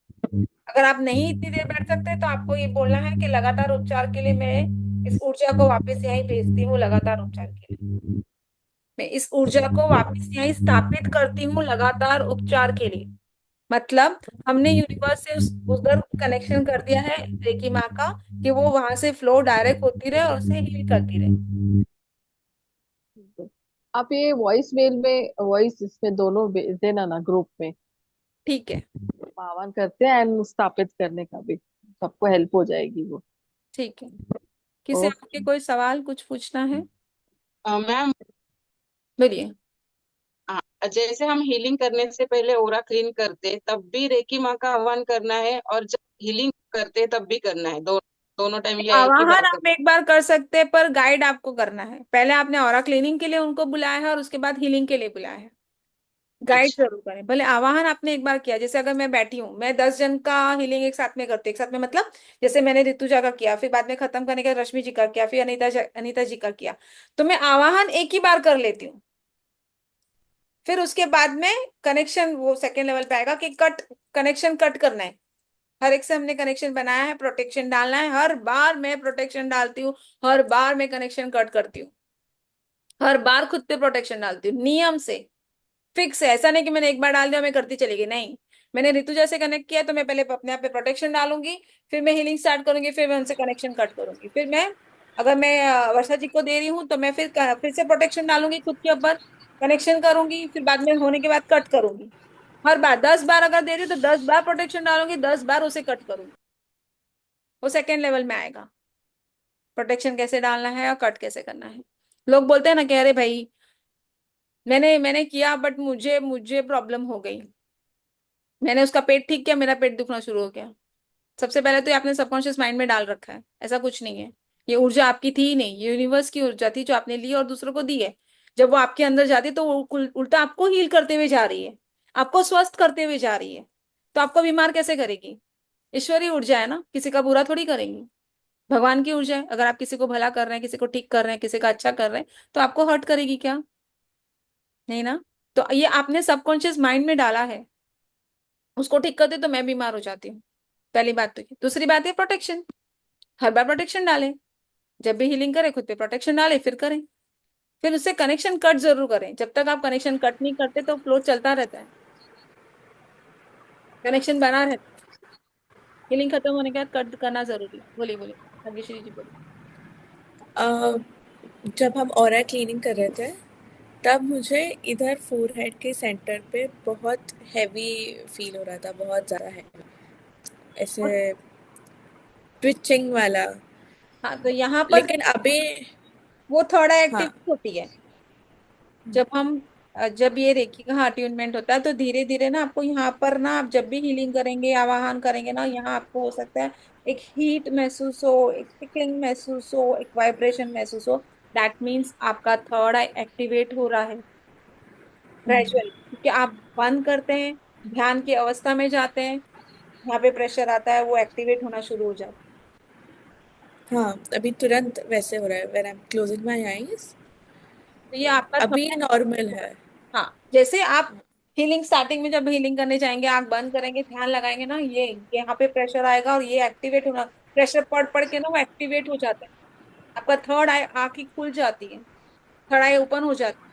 S1: अगर आप नहीं इतनी देर बैठ सकते तो आपको ये बोलना है कि लगातार उपचार के लिए मैं इस ऊर्जा को वापस यहीं भेजती हूँ, लगातार उपचार के लिए मैं इस ऊर्जा को वापस यहीं स्थापित करती हूँ, लगातार उपचार के लिए। मतलब हमने यूनिवर्स से उधर कनेक्शन कर दिया है रेकी माँ का, कि वो वहां से फ्लो डायरेक्ट होती रहे और उसे हील करती रहे।
S8: आप ये वॉइस मेल में, वॉइस इसमें दोनों भेज देना ना ग्रुप में।
S1: ठीक है,
S8: आह्वान करते हैं एंड स्थापित करने का भी, सबको हेल्प हो जाएगी वो।
S1: ठीक है। किसी आपके
S8: ओके।
S1: कोई सवाल कुछ पूछना है?
S4: मैम,
S1: बोलिए।
S4: जैसे हम हीलिंग करने से पहले ओरा क्लीन करते तब भी रेकी माँ का आह्वान करना है, और जब हीलिंग करते तब भी करना है, दोनों टाइम या एक ही
S1: आवाहन
S4: बार
S1: आप एक बार कर सकते हैं, पर गाइड आपको करना है। पहले आपने ऑरा क्लीनिंग के लिए उनको बुलाया है और उसके बाद हीलिंग के लिए बुलाया है, गाइड
S4: अच्छा।
S1: जरूर करें। भले आवाहन आपने एक बार किया, जैसे अगर मैं बैठी हूँ, मैं 10 जन का हीलिंग एक साथ में करती, एक साथ में मतलब जैसे मैंने ऋतुजा का किया, फिर बाद में खत्म करने के बाद रश्मि जी का किया, फिर अनीता जी का किया, तो मैं आवाहन एक ही बार कर लेती हूँ। फिर उसके बाद में कनेक्शन वो सेकेंड लेवल पे आएगा कि कट, कनेक्शन कट करना है। हर एक से हमने कनेक्शन बनाया है, प्रोटेक्शन डालना है, हर बार मैं प्रोटेक्शन डालती हूँ, हर बार मैं कनेक्शन कट करती हूँ, हर बार खुद पे प्रोटेक्शन डालती हूँ, नियम से। फिक्स है, ऐसा नहीं कि मैंने एक बार डाल दिया मैं करती चली गई, नहीं। मैंने ऋतुजा से कनेक्ट किया तो मैं पहले अपने आप पे प्रोटेक्शन डालूंगी, फिर मैं हीलिंग स्टार्ट करूंगी, फिर मैं उनसे कनेक्शन कट करूंगी, फिर मैं, अगर मैं वर्षा जी को दे रही हूँ तो मैं फिर से प्रोटेक्शन डालूंगी खुद के ऊपर, कनेक्शन करूंगी, फिर बाद में होने के बाद कट करूंगी। हर बार 10 बार अगर दे रही हूँ तो 10 बार प्रोटेक्शन डालूंगी, 10 बार उसे कट करूंगी। वो सेकेंड लेवल में आएगा, प्रोटेक्शन कैसे डालना है और कट कैसे करना है। लोग बोलते हैं ना, कह रहे भाई मैंने किया बट मुझे मुझे प्रॉब्लम हो गई, मैंने उसका पेट ठीक किया, मेरा पेट दुखना शुरू हो गया। सबसे पहले तो ये आपने सबकॉन्शियस माइंड में डाल रखा है, ऐसा कुछ नहीं है। ये ऊर्जा आपकी थी ही नहीं, ये यूनिवर्स की ऊर्जा थी जो आपने ली और दूसरों को दी है। जब वो आपके अंदर जाती है तो वो उल्टा आपको हील करते हुए जा रही है, आपको स्वस्थ करते हुए जा रही है, तो आपको बीमार कैसे करेगी? ईश्वरी ऊर्जा है ना, किसी का बुरा थोड़ी करेंगी। भगवान की ऊर्जा है, अगर आप किसी को भला कर रहे हैं, किसी को ठीक कर रहे हैं, किसी का अच्छा कर रहे हैं, तो आपको हर्ट करेगी क्या? नहीं ना। तो ये आपने सबकॉन्शियस माइंड में डाला है, उसको ठीक करते तो मैं बीमार हो जाती हूँ। पहली बात तो ये, दूसरी बात है प्रोटेक्शन, हर बार प्रोटेक्शन डालें, जब भी हीलिंग करें खुद पे प्रोटेक्शन डालें, फिर करें। फिर उससे कनेक्शन कट जरूर करें, जब तक आप कनेक्शन कट नहीं करते तो फ्लो चलता रहता है, कनेक्शन बना रहता है। हीलिंग खत्म होने के बाद कट करना जरूरी है। बोलिए बोलिए, भाग्यश्री जी बोलिए।
S12: अ, जब हम ऑरा क्लीनिंग कर रहे थे तब मुझे इधर फोरहेड के सेंटर पे बहुत हैवी फील हो रहा था, बहुत ज़्यादा हैवी, ऐसे ट्विचिंग वाला।
S1: हाँ, तो यहाँ पर
S12: लेकिन अभी
S1: वो थोड़ा
S12: हाँ।
S1: एक्टिव होती है। जब ये रेकी का अट्यूनमेंट होता है तो धीरे धीरे ना आपको यहाँ पर ना, आप जब भी हीलिंग करेंगे, आवाहन करेंगे ना, यहाँ आपको हो सकता है एक हीट महसूस हो, एक टिकलिंग महसूस हो, एक वाइब्रेशन महसूस हो, दैट मीन्स आपका थर्ड आई एक्टिवेट हो रहा है ग्रेजुअली, क्योंकि आप बंद करते हैं, ध्यान की अवस्था में जाते हैं, यहाँ पे प्रेशर आता है, वो एक्टिवेट होना शुरू हो जाता
S12: हाँ, अभी तुरंत वैसे हो रहा है when I am closing my eyes.
S1: है। तो ये आपका
S12: अभी
S1: थर्ड।
S12: नॉर्मल है।
S1: हाँ, जैसे आप हीलिंग स्टार्टिंग में जब हीलिंग करने जाएंगे, आंख बंद करेंगे, ध्यान लगाएंगे ना, ये यहाँ पे प्रेशर आएगा और ये एक्टिवेट होना, प्रेशर पढ़ पढ़ के ना वो एक्टिवेट हो जाता है। आपका थर्ड आई, आंख ही खुल जाती है, थर्ड आई ओपन हो जाती है।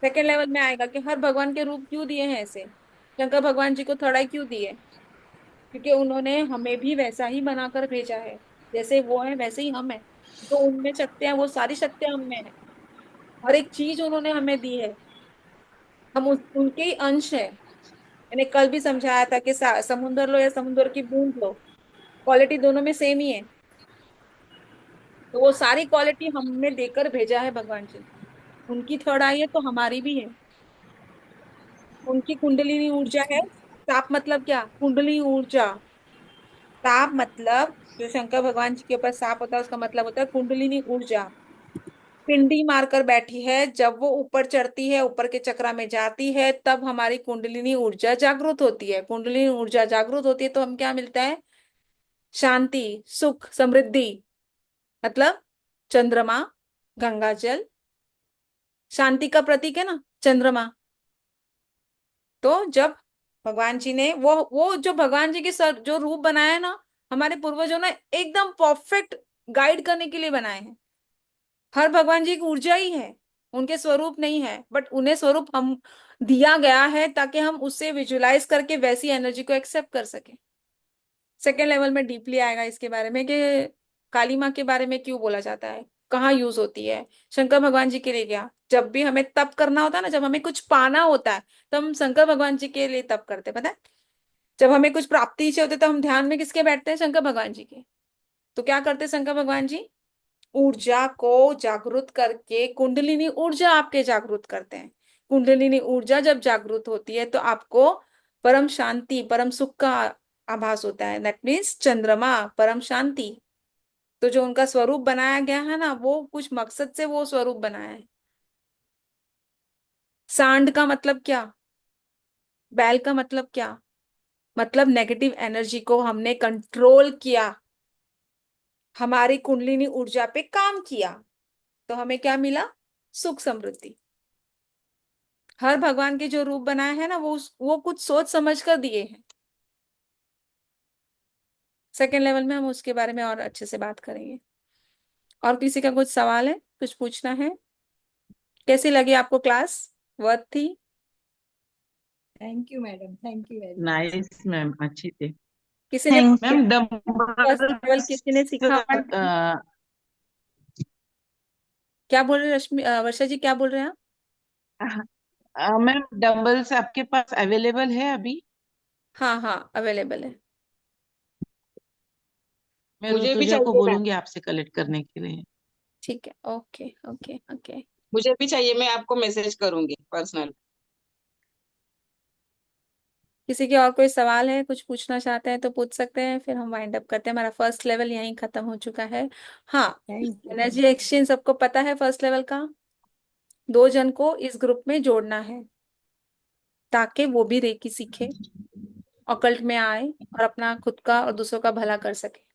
S1: सेकेंड लेवल में आएगा कि हर भगवान के रूप क्यों दिए हैं ऐसे, शंकर भगवान जी को थर्ड आई क्यों दिए, क्योंकि उन्होंने हमें भी वैसा ही बनाकर भेजा है, जैसे वो है वैसे ही हम है। जो उनमें शक्तियां, वो सारी शक्तियां हम में है, हर एक चीज उन्होंने हमें दी है, हम उनके ही अंश है। मैंने कल भी समझाया था कि समुंदर लो या समुंदर की बूंद लो, क्वालिटी दोनों में सेम ही है। तो वो सारी क्वालिटी हमें देकर भेजा है भगवान जी, उनकी थर्ड आई है तो हमारी भी है। उनकी कुंडलिनी ऊर्जा है। ताप मतलब क्या, कुंडली ऊर्जा। ताप मतलब जो शंकर भगवान जी के ऊपर सांप होता है, उसका मतलब होता है कुंडलिनी ऊर्जा। पिंडी मारकर बैठी है, जब वो ऊपर चढ़ती है, ऊपर के चक्रा में जाती है, तब हमारी कुंडलिनी ऊर्जा जागृत होती है। कुंडलिनी ऊर्जा जागृत होती है तो हम क्या मिलता है, शांति, सुख, समृद्धि। मतलब चंद्रमा, गंगा जल शांति का प्रतीक है ना चंद्रमा। तो जब भगवान जी ने वो जो भगवान जी के सर जो रूप बनाया है ना, हमारे पूर्वजों ने एकदम परफेक्ट गाइड करने के लिए बनाए हैं। हर भगवान जी एक ऊर्जा ही है, उनके स्वरूप नहीं है, बट उन्हें स्वरूप हम दिया गया है ताकि हम उससे विजुलाइज करके वैसी एनर्जी को एक्सेप्ट कर सके। सेकेंड लेवल में डीपली आएगा इसके बारे में कि काली माँ के बारे में क्यों बोला जाता है, कहाँ यूज होती है, शंकर भगवान जी के लिए क्या, जब भी हमें तप करना होता है ना, जब हमें कुछ पाना होता है तो हम शंकर भगवान जी के लिए तप करते हैं, पता है। जब हमें कुछ प्राप्ति चाहिए होती है तो हम ध्यान में किसके बैठते हैं, शंकर भगवान जी के। तो क्या करते हैं शंकर भगवान जी, ऊर्जा को जागृत करके कुंडलिनी ऊर्जा आपके जागृत करते हैं। कुंडलिनी ऊर्जा जब जागृत होती है तो आपको परम शांति, परम सुख का आभास होता है। दैट मीन्स चंद्रमा, परम शांति। तो जो उनका स्वरूप बनाया गया है ना, वो कुछ मकसद से वो स्वरूप बनाया है। सांड का मतलब क्या, बैल का मतलब क्या, मतलब नेगेटिव एनर्जी को हमने कंट्रोल किया, हमारी कुंडलिनी ऊर्जा पे काम किया, तो हमें क्या मिला, सुख समृद्धि। हर भगवान के जो रूप बनाए हैं ना, वो कुछ सोच समझ कर दिए हैं। सेकेंड लेवल में हम उसके बारे में और अच्छे से बात करेंगे। और किसी का कुछ सवाल है, कुछ पूछना है? कैसी लगी आपको क्लास, वर्थ थी?
S9: Thank you madam, thank you very much.
S7: Nice ma'am, अच्छी थी
S1: किसी ने
S10: thank
S7: ma'am.
S1: First level
S7: dumbbells
S1: किसी ने सीखा हुआ? क्या बोल रहे रश्मि, वर्षा जी क्या बोल रहे हैं आप?
S7: मैम डम्बल्स आपके पास अवेलेबल है अभी?
S1: हाँ हाँ, अवेलेबल है।
S7: मैं
S13: मुझे भी
S7: ऋतुजा को
S13: चाहिए मैम,
S7: बोलूंगी आपसे कलेक्ट करने के लिए।
S1: ठीक है, ओके ओके ओके।
S13: मुझे भी चाहिए, मैं आपको मैसेज करूंगी पर्सनल।
S1: किसी के और कोई सवाल है, कुछ पूछना चाहते हैं तो पूछ सकते हैं, फिर हम वाइंड अप करते हैं। हमारा फर्स्ट लेवल यहीं खत्म हो चुका है। हाँ,
S9: thank you,
S1: energy
S9: thank you.
S1: Exchange सबको पता है फर्स्ट लेवल का। 2 जन को इस ग्रुप में जोड़ना है ताकि वो भी रेकी सीखे, ऑकल्ट में आए और अपना खुद का और दूसरों का भला कर सके।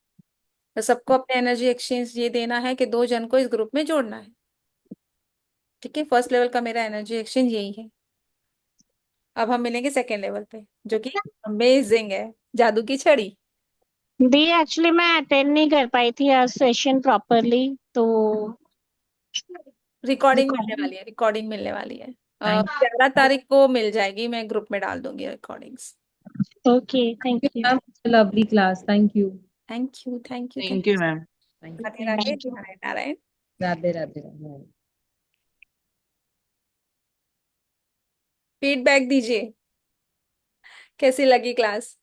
S1: तो सबको अपने एनर्जी एक्सचेंज ये देना है कि 2 जन को इस ग्रुप में जोड़ना है। ठीक है, फर्स्ट लेवल का मेरा एनर्जी एक्सचेंज यही है। अब हम मिलेंगे सेकेंड लेवल पे, जो कि अमेजिंग है, जादू की छड़ी।
S14: दी एक्चुअली मैं अटेंड नहीं कर पाई थी आज सेशन प्रॉपरली, तो
S1: रिकॉर्डिंग मिलने
S14: रिकॉर्डिंग।
S1: वाली है, रिकॉर्डिंग मिलने वाली है।
S14: थैंक
S1: 11 तारीख को मिल जाएगी, मैं ग्रुप में डाल दूंगी recordings.
S14: Okay, thank you.
S15: Lovely class, thank you.
S1: Thank you thank you thank
S7: thank you ma'am.
S1: You. Radhe Radhe, Narayan Narayan.
S15: Radhe Radhe Radhe.
S1: Feedback दीजिए, कैसी लगी क्लास?